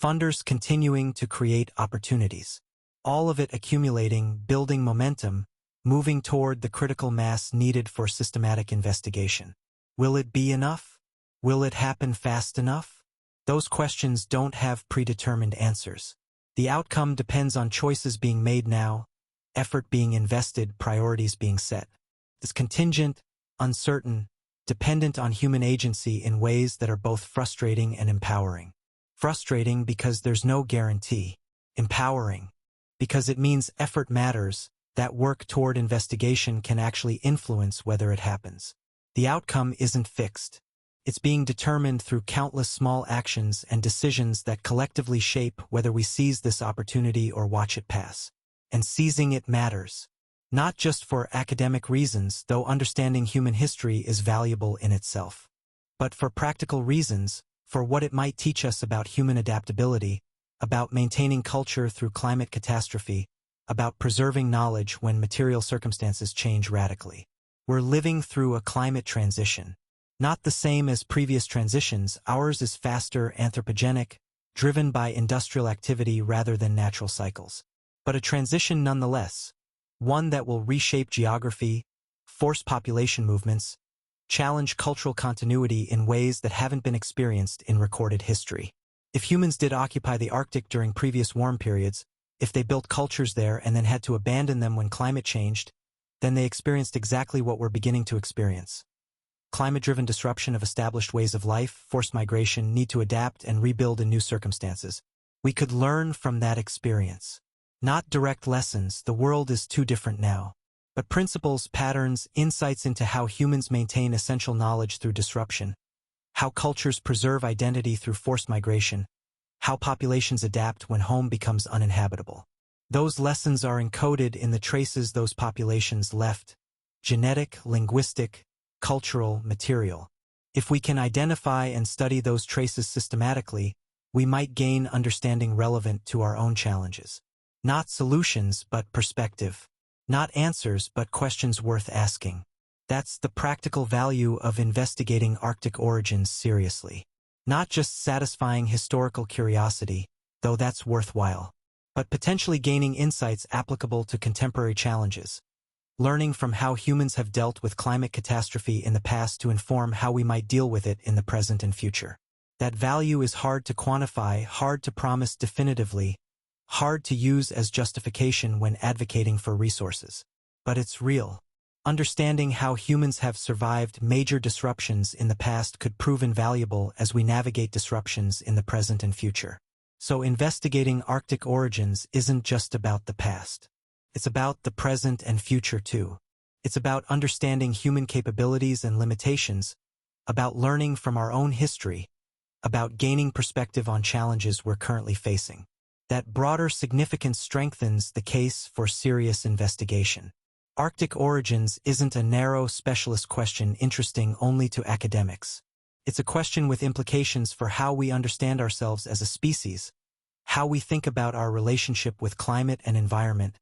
Funders continuing to create opportunities. All of it accumulating, building momentum, moving toward the critical mass needed for systematic investigation. Will it be enough? Will it happen fast enough? Those questions don't have predetermined answers. The outcome depends on choices being made now, effort being invested, priorities being set. It's contingent, uncertain, dependent on human agency in ways that are both frustrating and empowering. Frustrating because there's no guarantee. Empowering because it means effort matters, that work toward investigation can actually influence whether it happens. The outcome isn't fixed. It's being determined through countless small actions and decisions that collectively shape whether we seize this opportunity or watch it pass. And seizing it matters. Not just for academic reasons, though understanding human history is valuable in itself, but for practical reasons, for what it might teach us about human adaptability, about maintaining culture through climate catastrophe, about preserving knowledge when material circumstances change radically. We're living through a climate transition. Not the same as previous transitions, ours is faster, anthropogenic, driven by industrial activity rather than natural cycles. But a transition nonetheless, one that will reshape geography, force population movements, challenge cultural continuity in ways that haven't been experienced in recorded history. If humans did occupy the Arctic during previous warm periods, if they built cultures there and then had to abandon them when climate changed, then they experienced exactly what we're beginning to experience. Climate-driven disruption of established ways of life, forced migration, need to adapt and rebuild in new circumstances. We could learn from that experience. Not direct lessons, the world is too different now, but principles, patterns, insights into how humans maintain essential knowledge through disruption, how cultures preserve identity through forced migration, how populations adapt when home becomes uninhabitable. Those lessons are encoded in the traces those populations left, genetic, linguistic, cultural, material. If we can identify and study those traces systematically, we might gain understanding relevant to our own challenges. Not solutions, but perspective. Not answers, but questions worth asking. That's the practical value of investigating Arctic origins seriously. Not just satisfying historical curiosity, though that's worthwhile, but potentially gaining insights applicable to contemporary challenges. Learning from how humans have dealt with climate catastrophe in the past to inform how we might deal with it in the present and future. That value is hard to quantify, hard to promise definitively, hard to use as justification when advocating for resources. But it's real. Understanding how humans have survived major disruptions in the past could prove invaluable as we navigate disruptions in the present and future. So investigating Arctic origins isn't just about the past. It's about the present and future too. It's about understanding human capabilities and limitations, about learning from our own history, about gaining perspective on challenges we're currently facing. That broader significance strengthens the case for serious investigation. Arctic origins isn't a narrow specialist question interesting only to academics. It's a question with implications for how we understand ourselves as a species, how we think about our relationship with climate and environment,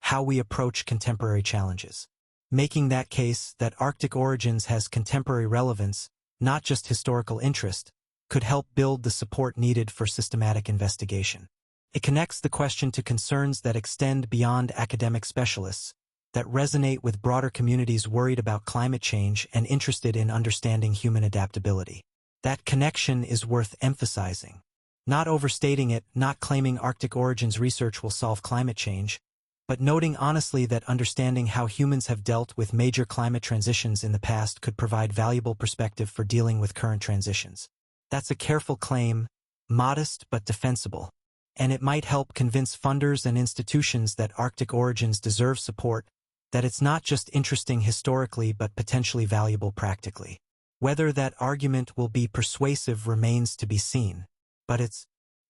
how we approach contemporary challenges. Making that case that Arctic origins has contemporary relevance, not just historical interest, could help build the support needed for systematic investigation. It connects the question to concerns that extend beyond academic specialists, that resonate with broader communities worried about climate change and interested in understanding human adaptability. That connection is worth emphasizing. Not overstating it, not claiming Arctic origins research will solve climate change, but noting honestly that understanding how humans have dealt with major climate transitions in the past could provide valuable perspective for dealing with current transitions. That's a careful claim, modest but defensible, and it might help convince funders and institutions that Arctic origins deserve support, that it's not just interesting historically but potentially valuable practically. Whether that argument will be persuasive remains to be seen, but it's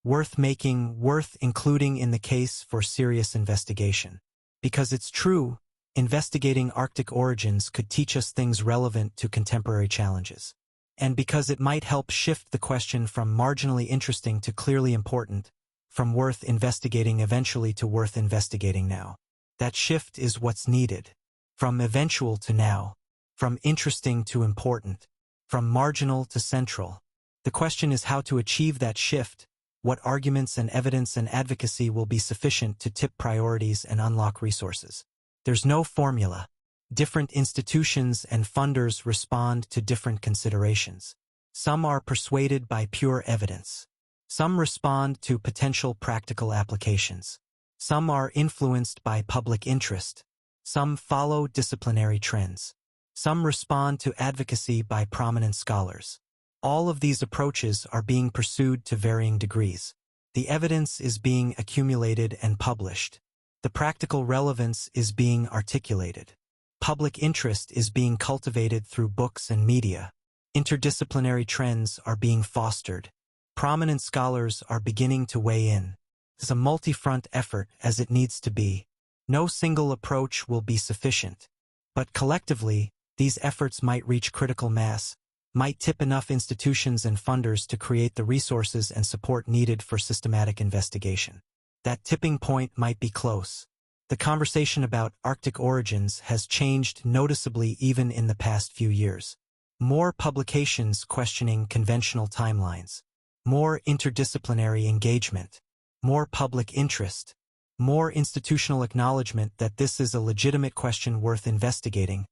worth making, worth including in the case for serious investigation. Because it's true, investigating Arctic origins could teach us things relevant to contemporary challenges. And because it might help shift the question from marginally interesting to clearly important, from worth investigating eventually to worth investigating now. That shift is what's needed. From eventual to now. From interesting to important. From marginal to central. The question is how to achieve that shift, what arguments and evidence and advocacy will be sufficient to tip priorities and unlock resources. There's no formula. Different institutions and funders respond to different considerations. Some are persuaded by pure evidence. Some respond to potential practical applications. Some are influenced by public interest. Some follow disciplinary trends. Some respond to advocacy by prominent scholars. All of these approaches are being pursued to varying degrees. The evidence is being accumulated and published. The practical relevance is being articulated. Public interest is being cultivated through books and media. Interdisciplinary trends are being fostered. Prominent scholars are beginning to weigh in. It's a multi-front effort as it needs to be. No single approach will be sufficient. But collectively, these efforts might reach critical mass, might tip enough institutions and funders to create the resources and support needed for systematic investigation. That tipping point might be close. The conversation about Arctic origins has changed noticeably even in the past few years. More publications questioning conventional timelines. More interdisciplinary engagement. More public interest. More institutional acknowledgement that this is a legitimate question worth investigating,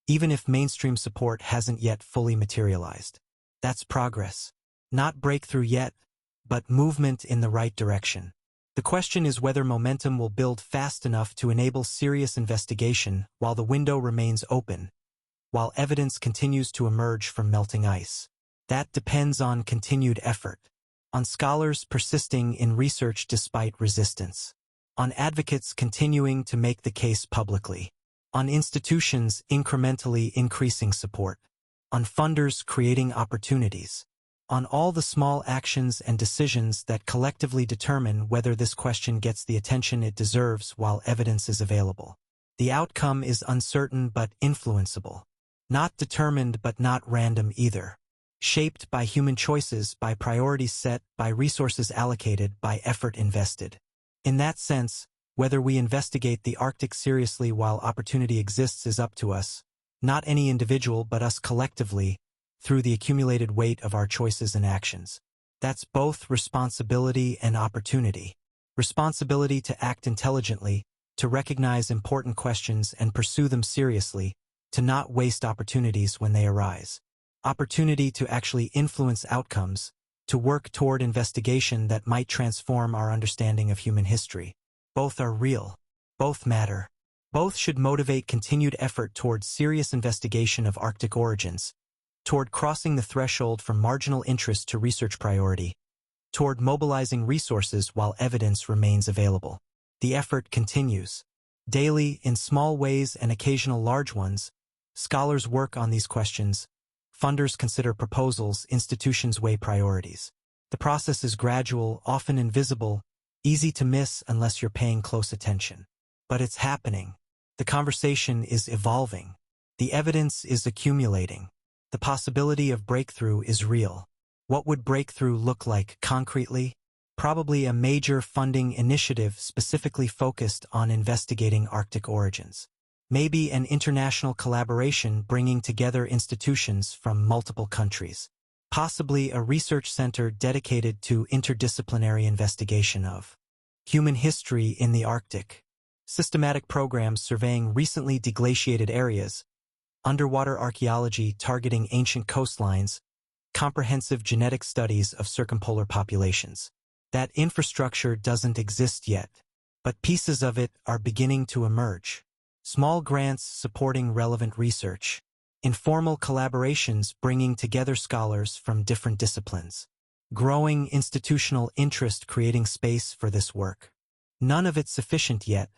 even if mainstream support hasn't yet fully materialized. That's progress. Not breakthrough yet, but movement in the right direction. The question is whether momentum will build fast enough to enable serious investigation while the window remains open, while evidence continues to emerge from melting ice. That depends on continued effort, on scholars persisting in research despite resistance, on advocates continuing to make the case publicly, on institutions incrementally increasing support, on funders creating opportunities, on all the small actions and decisions that collectively determine whether this question gets the attention it deserves while evidence is available. The outcome is uncertain but influenceable. Not determined but not random either. Shaped by human choices, by priorities set, by resources allocated, by effort invested. In that sense, whether we investigate the Arctic seriously while opportunity exists is up to us, not any individual but us collectively, through the accumulated weight of our choices and actions. That's both responsibility and opportunity. Responsibility to act intelligently, to recognize important questions and pursue them seriously, to not waste opportunities when they arise. Opportunity to actually influence outcomes, to work toward investigation that might transform our understanding of human history. Both are real. Both matter. Both should motivate continued effort toward serious investigation of Arctic origins, toward crossing the threshold from marginal interest to research priority, toward mobilizing resources while evidence remains available. The effort continues. Daily, in small ways and occasional large ones, scholars work on these questions, funders consider proposals, institutions weigh priorities. The process is gradual, often invisible, easy to miss unless you're paying close attention. But it's happening. The conversation is evolving. The evidence is accumulating. The possibility of breakthrough is real. What would breakthrough look like concretely? Probably a major funding initiative specifically focused on investigating Arctic origins. Maybe an international collaboration bringing together institutions from multiple countries. Possibly a research center dedicated to interdisciplinary investigation of human history in the Arctic. Systematic programs surveying recently deglaciated areas, underwater archaeology targeting ancient coastlines, comprehensive genetic studies of circumpolar populations. That infrastructure doesn't exist yet, but pieces of it are beginning to emerge. Small grants supporting relevant research. Informal collaborations bringing together scholars from different disciplines. Growing institutional interest creating space for this work. None of it sufficient yet,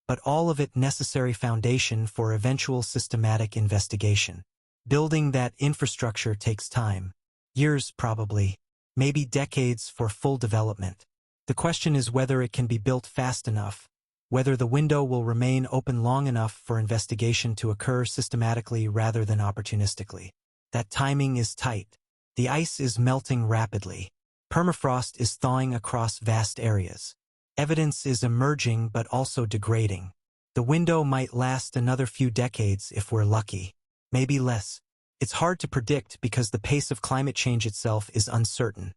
but all of it necessary foundation for eventual systematic investigation. Building that infrastructure takes time. Years probably, maybe decades for full development. The question is whether it can be built fast enough, whether the window will remain open long enough for investigation to occur systematically rather than opportunistically. That timing is tight. The ice is melting rapidly. Permafrost is thawing across vast areas. Evidence is emerging but also degrading. The window might last another few decades if we're lucky. Maybe less. It's hard to predict because the pace of climate change itself is uncertain,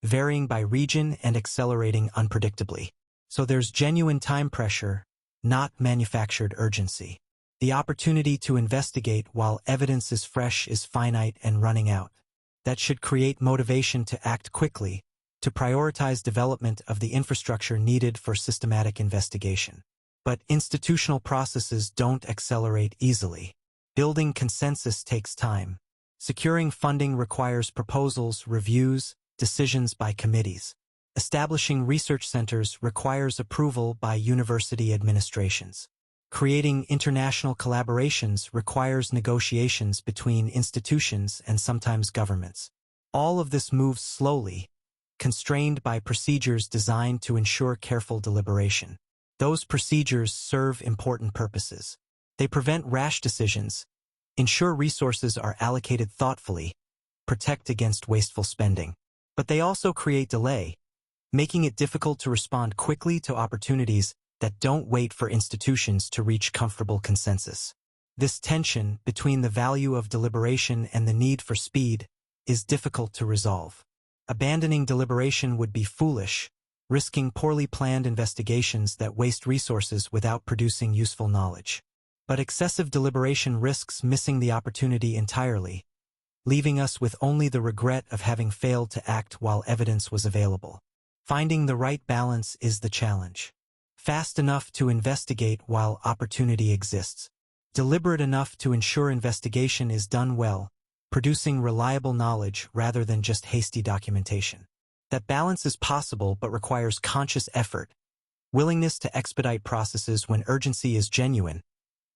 varying by region and accelerating unpredictably. So there's genuine time pressure, not manufactured urgency. The opportunity to investigate while evidence is fresh is finite and running out. That should create motivation to act quickly, to prioritize development of the infrastructure needed for systematic investigation. But institutional processes don't accelerate easily. Building consensus takes time. Securing funding requires proposals, reviews, decisions by committees. Establishing research centers requires approval by university administrations. Creating international collaborations requires negotiations between institutions and sometimes governments. All of this moves slowly, constrained by procedures designed to ensure careful deliberation. Those procedures serve important purposes. They prevent rash decisions, ensure resources are allocated thoughtfully, protect against wasteful spending. But they also create delay, making it difficult to respond quickly to opportunities that don't wait for institutions to reach comfortable consensus. This tension between the value of deliberation and the need for speed is difficult to resolve. Abandoning deliberation would be foolish, risking poorly planned investigations that waste resources without producing useful knowledge. But excessive deliberation risks missing the opportunity entirely, leaving us with only the regret of having failed to act while evidence was available. Finding the right balance is the challenge. Fast enough to investigate while opportunity exists. Deliberate enough to ensure investigation is done well, producing reliable knowledge rather than just hasty documentation. That balance is possible but requires conscious effort, willingness to expedite processes when urgency is genuine,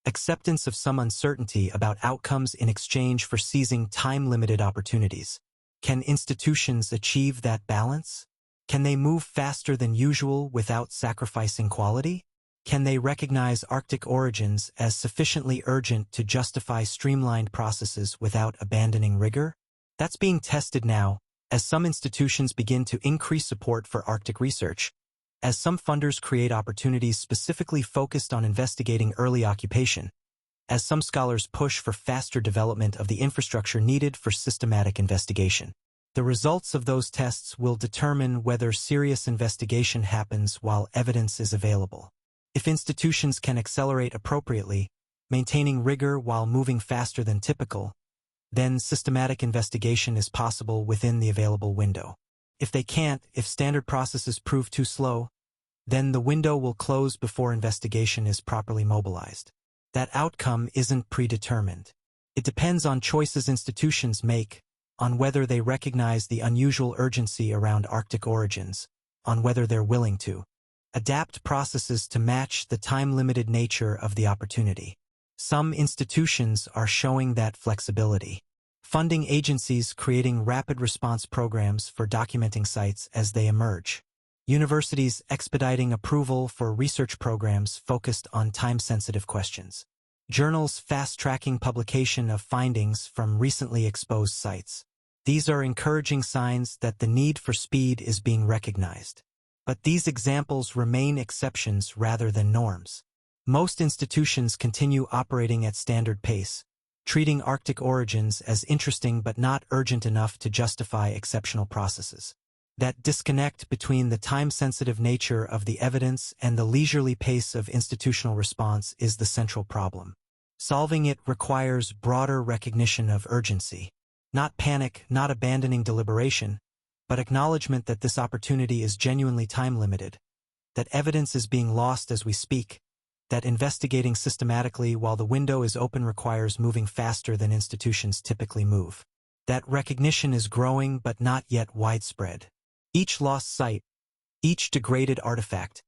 acceptance of some uncertainty about outcomes in exchange for seizing time-limited opportunities. Can institutions achieve that balance? Can they move faster than usual without sacrificing quality? Can they recognize Arctic origins as sufficiently urgent to justify streamlined processes without abandoning rigor? That's being tested now, as some institutions begin to increase support for Arctic research, as some funders create opportunities specifically focused on investigating early occupation, as some scholars push for faster development of the infrastructure needed for systematic investigation. The results of those tests will determine whether serious investigation happens while evidence is available. If institutions can accelerate appropriately, maintaining rigor while moving faster than typical, then systematic investigation is possible within the available window. If they can't, if standard processes prove too slow, then the window will close before investigation is properly mobilized. That outcome isn't predetermined. It depends on choices institutions make, on whether they recognize the unusual urgency around Arctic origins, on whether they're willing to adapt processes to match the time-limited nature of the opportunity. Some institutions are showing that flexibility. Funding agencies creating rapid response programs for documenting sites as they emerge. Universities expediting approval for research programs focused on time-sensitive questions. Journals fast-tracking publication of findings from recently exposed sites. These are encouraging signs that the need for speed is being recognized. But these examples remain exceptions rather than norms. Most institutions continue operating at standard pace, treating Arctic origins as interesting but not urgent enough to justify exceptional processes. That disconnect between the time-sensitive nature of the evidence and the leisurely pace of institutional response is the central problem. Solving it requires broader recognition of urgency. Not panic, not abandoning deliberation, but acknowledgement that this opportunity is genuinely time-limited, that evidence is being lost as we speak, that investigating systematically while the window is open requires moving faster than institutions typically move. That recognition is growing but not yet widespread. Each lost site, each degraded artifact,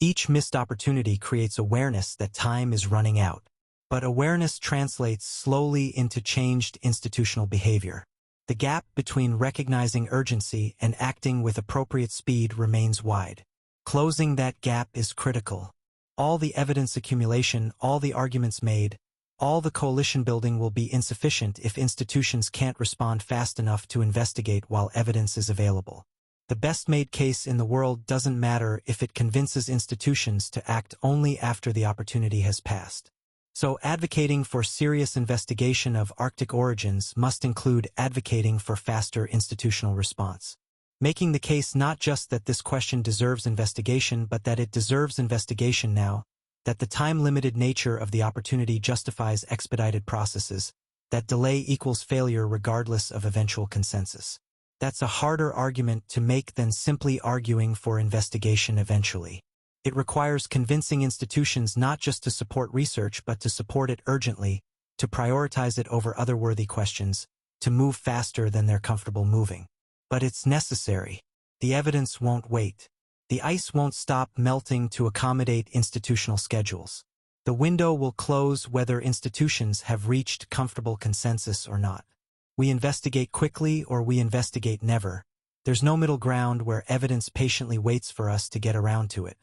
each missed opportunity creates awareness that time is running out. But awareness translates slowly into changed institutional behavior. The gap between recognizing urgency and acting with appropriate speed remains wide. Closing that gap is critical. All the evidence accumulation, all the arguments made, all the coalition building will be insufficient if institutions can't respond fast enough to investigate while evidence is available. The best-made case in the world doesn't matter if it convinces institutions to act only after the opportunity has passed. So advocating for serious investigation of Arctic origins must include advocating for faster institutional response. Making the case not just that this question deserves investigation but that it deserves investigation now, that the time-limited nature of the opportunity justifies expedited processes, that delay equals failure regardless of eventual consensus. That's a harder argument to make than simply arguing for investigation eventually. It requires convincing institutions not just to support research but to support it urgently, to prioritize it over other worthy questions, to move faster than they're comfortable moving. But it's necessary. The evidence won't wait. The ice won't stop melting to accommodate institutional schedules. The window will close whether institutions have reached comfortable consensus or not. We investigate quickly or we investigate never. There's no middle ground where evidence patiently waits for us to get around to it.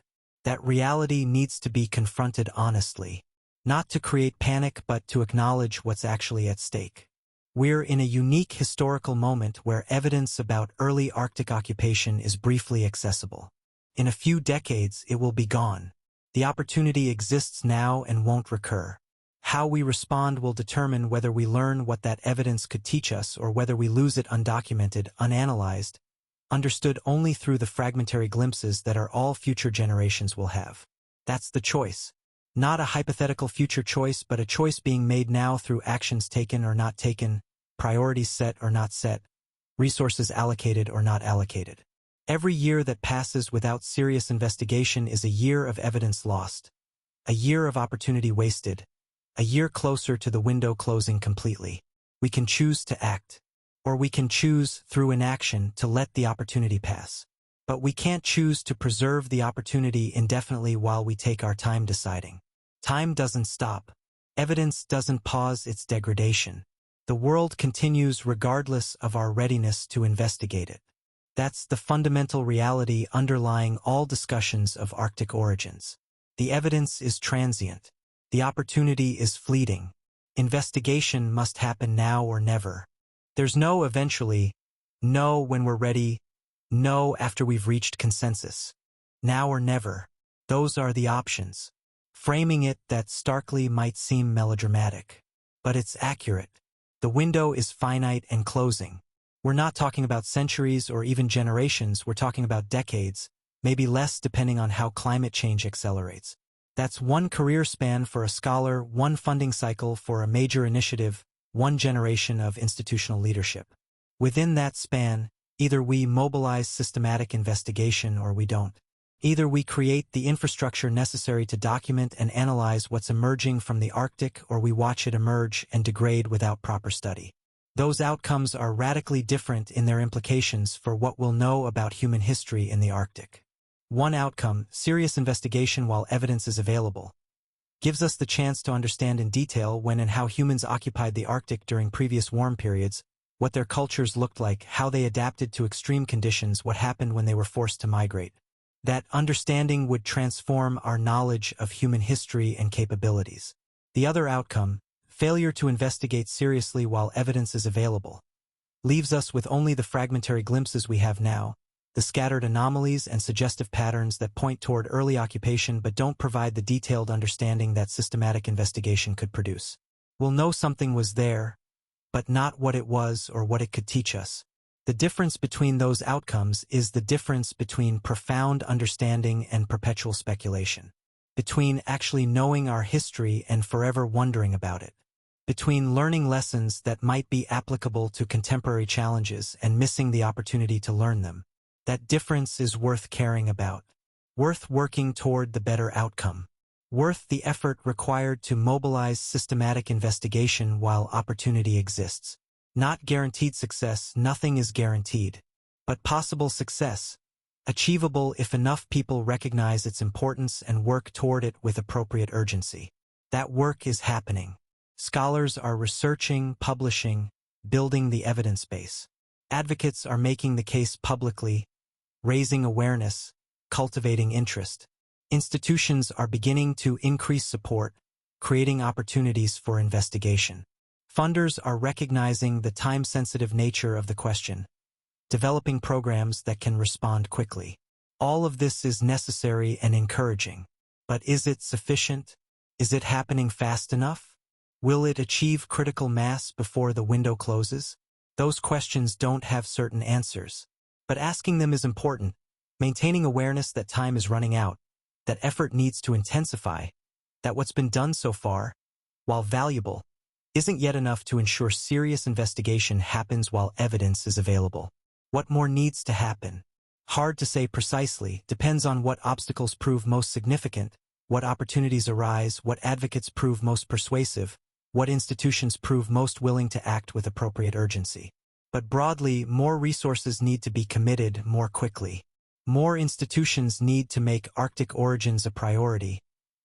That reality needs to be confronted honestly, not to create panic but to acknowledge what's actually at stake. We're in a unique historical moment where evidence about early Arctic occupation is briefly accessible. In a few decades, it will be gone. The opportunity exists now and won't recur. How we respond will determine whether we learn what that evidence could teach us or whether we lose it undocumented, unanalyzed, understood only through the fragmentary glimpses that are all future generations will have. That's the choice. Not a hypothetical future choice, but a choice being made now through actions taken or not taken, priorities set or not set, resources allocated or not allocated. Every year that passes without serious investigation is a year of evidence lost, a year of opportunity wasted, a year closer to the window closing completely. We can choose to act, or we can choose, through inaction, to let the opportunity pass. But we can't choose to preserve the opportunity indefinitely while we take our time deciding. Time doesn't stop. Evidence doesn't pause its degradation. The world continues regardless of our readiness to investigate it. That's the fundamental reality underlying all discussions of Arctic origins. The evidence is transient. The opportunity is fleeting. Investigation must happen now or never. There's no eventually, no when we're ready, no after we've reached consensus. Now or never. Those are the options. Framing it that starkly might seem melodramatic. But it's accurate. The window is finite and closing. We're not talking about centuries or even generations, we're talking about decades, maybe less depending on how climate change accelerates. That's one career span for a scholar, one funding cycle for a major initiative, one generation of institutional leadership. Within that span, either we mobilize systematic investigation or we don't. Either we create the infrastructure necessary to document and analyze what's emerging from the Arctic or we watch it emerge and degrade without proper study. Those outcomes are radically different in their implications for what we'll know about human history in the Arctic. One outcome, serious investigation while evidence is available, gives us the chance to understand in detail when and how humans occupied the Arctic during previous warm periods, what their cultures looked like, how they adapted to extreme conditions, what happened when they were forced to migrate. That understanding would transform our knowledge of human history and capabilities. The other outcome, failure to investigate seriously while evidence is available, leaves us with only the fragmentary glimpses we have now, the scattered anomalies and suggestive patterns that point toward early occupation but don't provide the detailed understanding that systematic investigation could produce. We'll know something was there, but not what it was or what it could teach us. The difference between those outcomes is the difference between profound understanding and perpetual speculation, between actually knowing our history and forever wondering about it, between learning lessons that might be applicable to contemporary challenges and missing the opportunity to learn them. That difference is worth caring about, worth working toward the better outcome, worth the effort required to mobilize systematic investigation while opportunity exists. Not guaranteed success, nothing is guaranteed, but possible success, achievable if enough people recognize its importance and work toward it with appropriate urgency. That work is happening. Scholars are researching, publishing, building the evidence base. Advocates are making the case publicly, raising awareness, cultivating interest. Institutions are beginning to increase support, creating opportunities for investigation. Funders are recognizing the time-sensitive nature of the question, developing programs that can respond quickly. All of this is necessary and encouraging. But is it sufficient? Is it happening fast enough? Will it achieve critical mass before the window closes? Those questions don't have certain answers. But asking them is important, maintaining awareness that time is running out, that effort needs to intensify, that what's been done so far, while valuable, isn't yet enough to ensure serious investigation happens while evidence is available. What more needs to happen? Hard to say precisely, depends on what obstacles prove most significant, what opportunities arise, what advocates prove most persuasive, what institutions prove most willing to act with appropriate urgency. But broadly, more resources need to be committed more quickly. More institutions need to make Arctic origins a priority,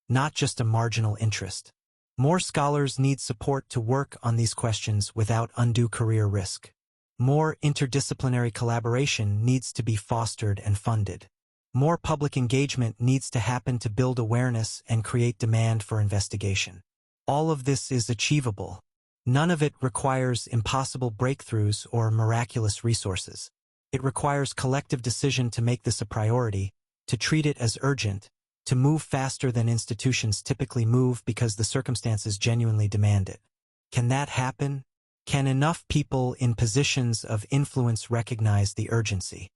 not just a marginal interest. More scholars need support to work on these questions without undue career risk. More interdisciplinary collaboration needs to be fostered and funded. More public engagement needs to happen to build awareness and create demand for investigation. All of this is achievable. None of it requires impossible breakthroughs or miraculous resources. It requires collective decision to make this a priority, to treat it as urgent, to move faster than institutions typically move because the circumstances genuinely demand it. Can that happen? Can enough people in positions of influence recognize the urgency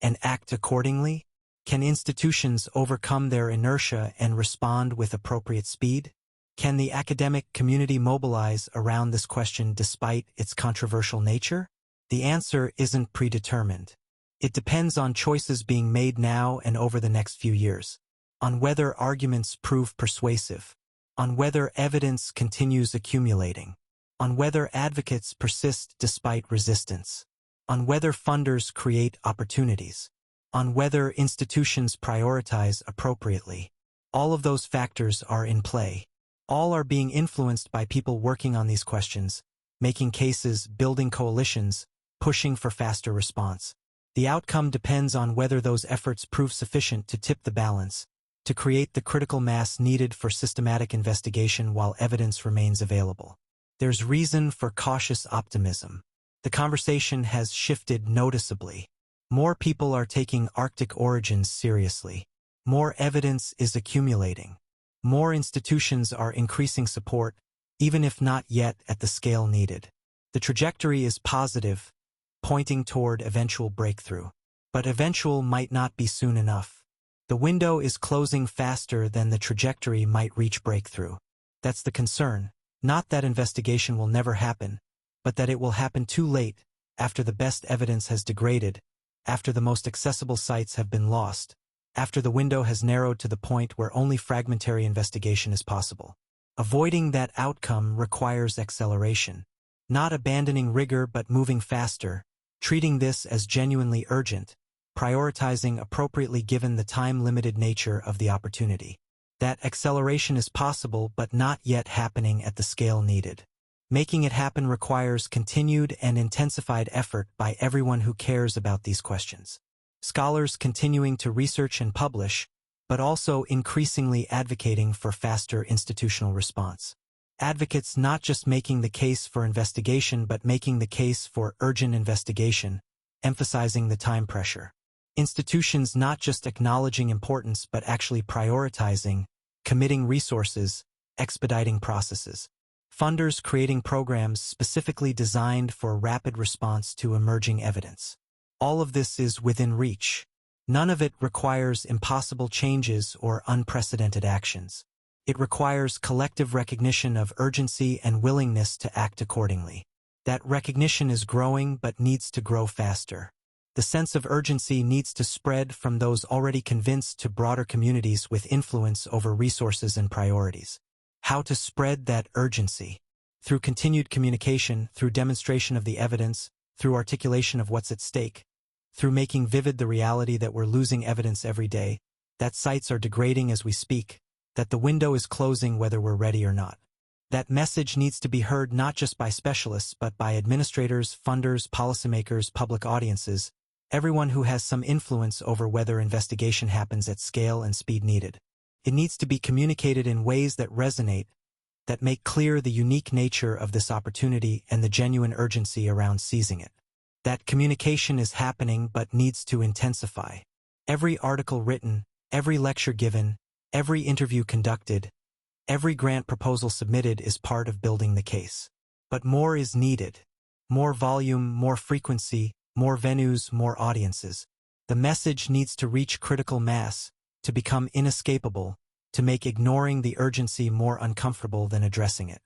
and act accordingly? Can institutions overcome their inertia and respond with appropriate speed? Can the academic community mobilize around this question despite its controversial nature? The answer isn't predetermined. It depends on choices being made now and over the next few years, on whether arguments prove persuasive, on whether evidence continues accumulating, on whether advocates persist despite resistance, on whether funders create opportunities, on whether institutions prioritize appropriately. All of those factors are in play. All are being influenced by people working on these questions, making cases, building coalitions, pushing for faster response. The outcome depends on whether those efforts prove sufficient to tip the balance, to create the critical mass needed for systematic investigation while evidence remains available. There's reason for cautious optimism. The conversation has shifted noticeably. More people are taking Arctic origins seriously. More evidence is accumulating. More institutions are increasing support, even if not yet at the scale needed. The trajectory is positive, pointing toward eventual breakthrough. But eventual might not be soon enough. The window is closing faster than the trajectory might reach breakthrough. That's the concern. Not that investigation will never happen, but that it will happen too late, after the best evidence has degraded, after the most accessible sites have been lost, after the window has narrowed to the point where only fragmentary investigation is possible. Avoiding that outcome requires acceleration. Not abandoning rigor but moving faster, treating this as genuinely urgent, prioritizing appropriately given the time-limited nature of the opportunity. That acceleration is possible but not yet happening at the scale needed. Making it happen requires continued and intensified effort by everyone who cares about these questions. Scholars continuing to research and publish, but also increasingly advocating for faster institutional response. Advocates not just making the case for investigation but making the case for urgent investigation, emphasizing the time pressure. Institutions not just acknowledging importance but actually prioritizing, committing resources, expediting processes. Funders creating programs specifically designed for rapid response to emerging evidence. All of this is within reach. None of it requires impossible changes or unprecedented actions. It requires collective recognition of urgency and willingness to act accordingly. That recognition is growing but needs to grow faster. The sense of urgency needs to spread from those already convinced to broader communities with influence over resources and priorities. How to spread that urgency? Through continued communication, through demonstration of the evidence, through articulation of what's at stake, through making vivid the reality that we're losing evidence every day, that sites are degrading as we speak, that the window is closing whether we're ready or not. That message needs to be heard not just by specialists but by administrators, funders, policymakers, public audiences, everyone who has some influence over whether investigation happens at scale and speed needed. It needs to be communicated in ways that resonate, that make clear the unique nature of this opportunity and the genuine urgency around seizing it. That communication is happening but needs to intensify. Every article written, every lecture given, every interview conducted, every grant proposal submitted is part of building the case. But more is needed. More volume, more frequency, more venues, more audiences. The message needs to reach critical mass, to become inescapable, to make ignoring the urgency more uncomfortable than addressing it.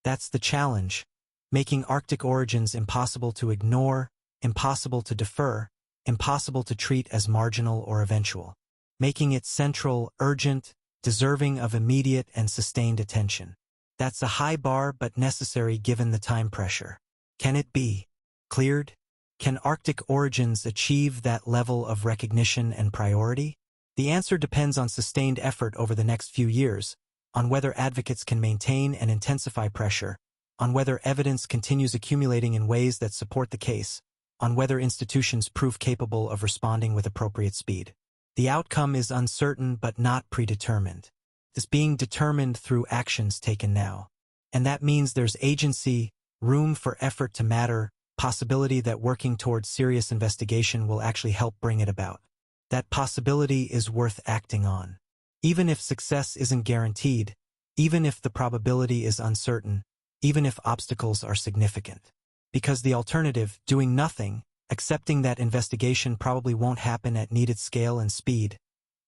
That's the challenge, making Arctic origins impossible to ignore, impossible to defer, impossible to treat as marginal or eventual. Making it central, urgent, deserving of immediate and sustained attention. That's a high bar but necessary given the time pressure. Can it be cleared? Can Arctic origins achieve that level of recognition and priority? The answer depends on sustained effort over the next few years, on whether advocates can maintain and intensify pressure, on whether evidence continues accumulating in ways that support the case, on whether institutions prove capable of responding with appropriate speed. The outcome is uncertain but not predetermined. It's being determined through actions taken now. And that means there's agency, room for effort to matter, possibility that working towards serious investigation will actually help bring it about. That possibility is worth acting on. Even if success isn't guaranteed, even if the probability is uncertain, even if obstacles are significant. Because the alternative, doing nothing, accepting that investigation probably won't happen at needed scale and speed,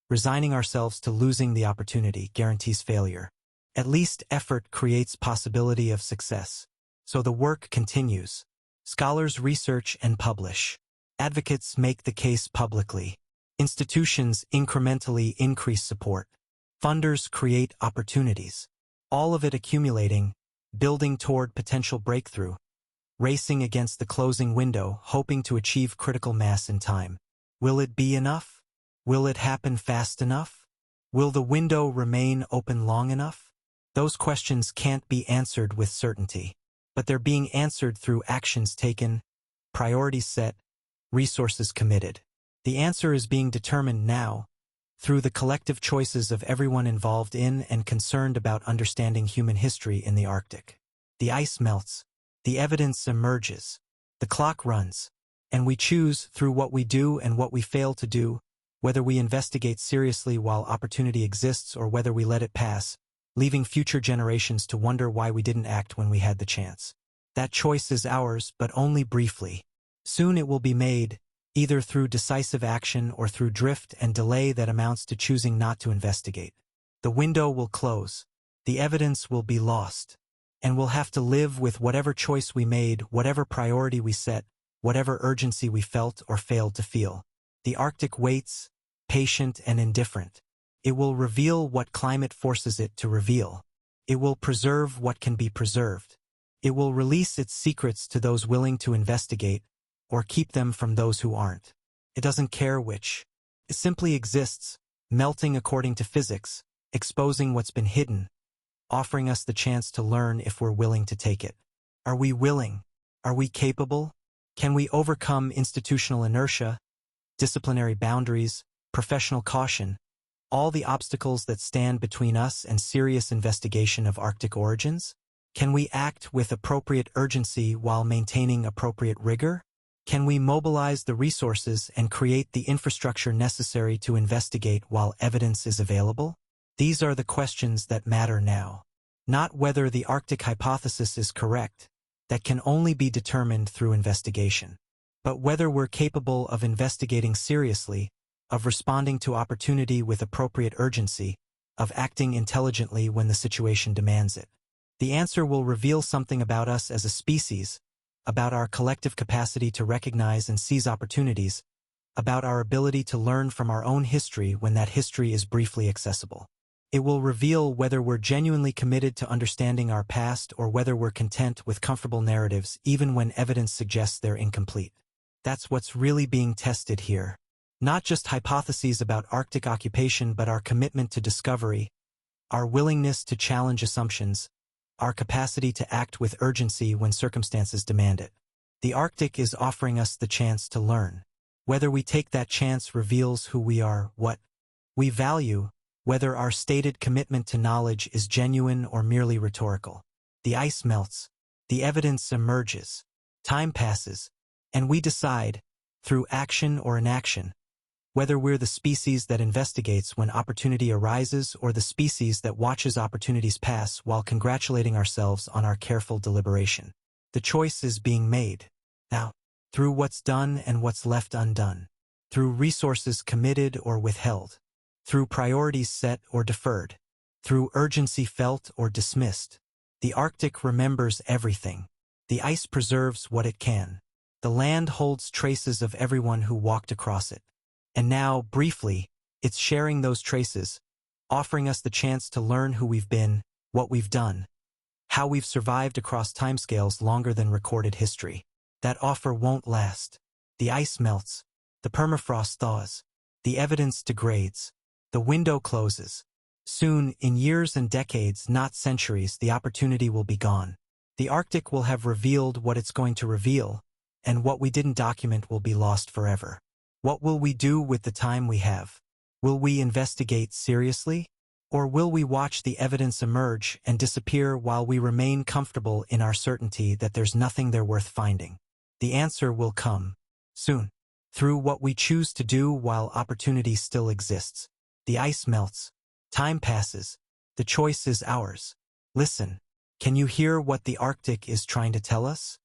resigning ourselves to losing the opportunity, guarantees failure. At least effort creates possibility of success. So the work continues. Scholars research and publish. Advocates make the case publicly. Institutions incrementally increase support. Funders create opportunities. All of it accumulating, building toward potential breakthrough. Racing against the closing window, hoping to achieve critical mass in time. Will it be enough? Will it happen fast enough? Will the window remain open long enough? Those questions can't be answered with certainty. But they're being answered through actions taken, priorities set, resources committed. The answer is being determined now, through the collective choices of everyone involved in and concerned about understanding human history in the Arctic. The ice melts. The evidence emerges. The clock runs. And we choose, through what we do and what we fail to do, whether we investigate seriously while opportunity exists or whether we let it pass, leaving future generations to wonder why we didn't act when we had the chance. That choice is ours, but only briefly. Soon it will be made, either through decisive action or through drift and delay that amounts to choosing not to investigate. The window will close. The evidence will be lost. And we'll have to live with whatever choice we made, whatever priority we set, whatever urgency we felt or failed to feel. The Arctic waits, patient and indifferent. It will reveal what climate forces it to reveal. It will preserve what can be preserved. It will release its secrets to those willing to investigate, or keep them from those who aren't. It doesn't care which. It simply exists, melting according to physics, exposing what's been hidden, offering us the chance to learn if we're willing to take it. Are we willing? Are we capable? Can we overcome institutional inertia, disciplinary boundaries, professional caution, all the obstacles that stand between us and serious investigation of Arctic origins? Can we act with appropriate urgency while maintaining appropriate rigor? Can we mobilize the resources and create the infrastructure necessary to investigate while evidence is available? These are the questions that matter now. Not whether the Arctic hypothesis is correct, that can only be determined through investigation, but whether we're capable of investigating seriously, of responding to opportunity with appropriate urgency, of acting intelligently when the situation demands it. The answer will reveal something about us as a species, about our collective capacity to recognize and seize opportunities, about our ability to learn from our own history when that history is briefly accessible. It will reveal whether we're genuinely committed to understanding our past or whether we're content with comfortable narratives even when evidence suggests they're incomplete. That's what's really being tested here. Not just hypotheses about Arctic occupation but our commitment to discovery, our willingness to challenge assumptions, our capacity to act with urgency when circumstances demand it. The Arctic is offering us the chance to learn. Whether we take that chance reveals who we are, what we value, whether our stated commitment to knowledge is genuine or merely rhetorical. The ice melts. The evidence emerges. Time passes. And we decide, through action or inaction, whether we're the species that investigates when opportunity arises or the species that watches opportunities pass while congratulating ourselves on our careful deliberation. The choice is being made. Now, through what's done and what's left undone, through resources committed or withheld, through priorities set or deferred, through urgency felt or dismissed, the Arctic remembers everything. The ice preserves what it can. The land holds traces of everyone who walked across it. And now, briefly, it's sharing those traces, offering us the chance to learn who we've been, what we've done, how we've survived across timescales longer than recorded history. That offer won't last. The ice melts, the permafrost thaws, the evidence degrades, the window closes. Soon, in years and decades, not centuries, the opportunity will be gone. The Arctic will have revealed what it's going to reveal, and what we didn't document will be lost forever. What will we do with the time we have? Will we investigate seriously? Or will we watch the evidence emerge and disappear while we remain comfortable in our certainty that there's nothing there worth finding? The answer will come soon, through what we choose to do while opportunity still exists. The ice melts. Time passes. The choice is ours. Listen, can you hear what the Arctic is trying to tell us?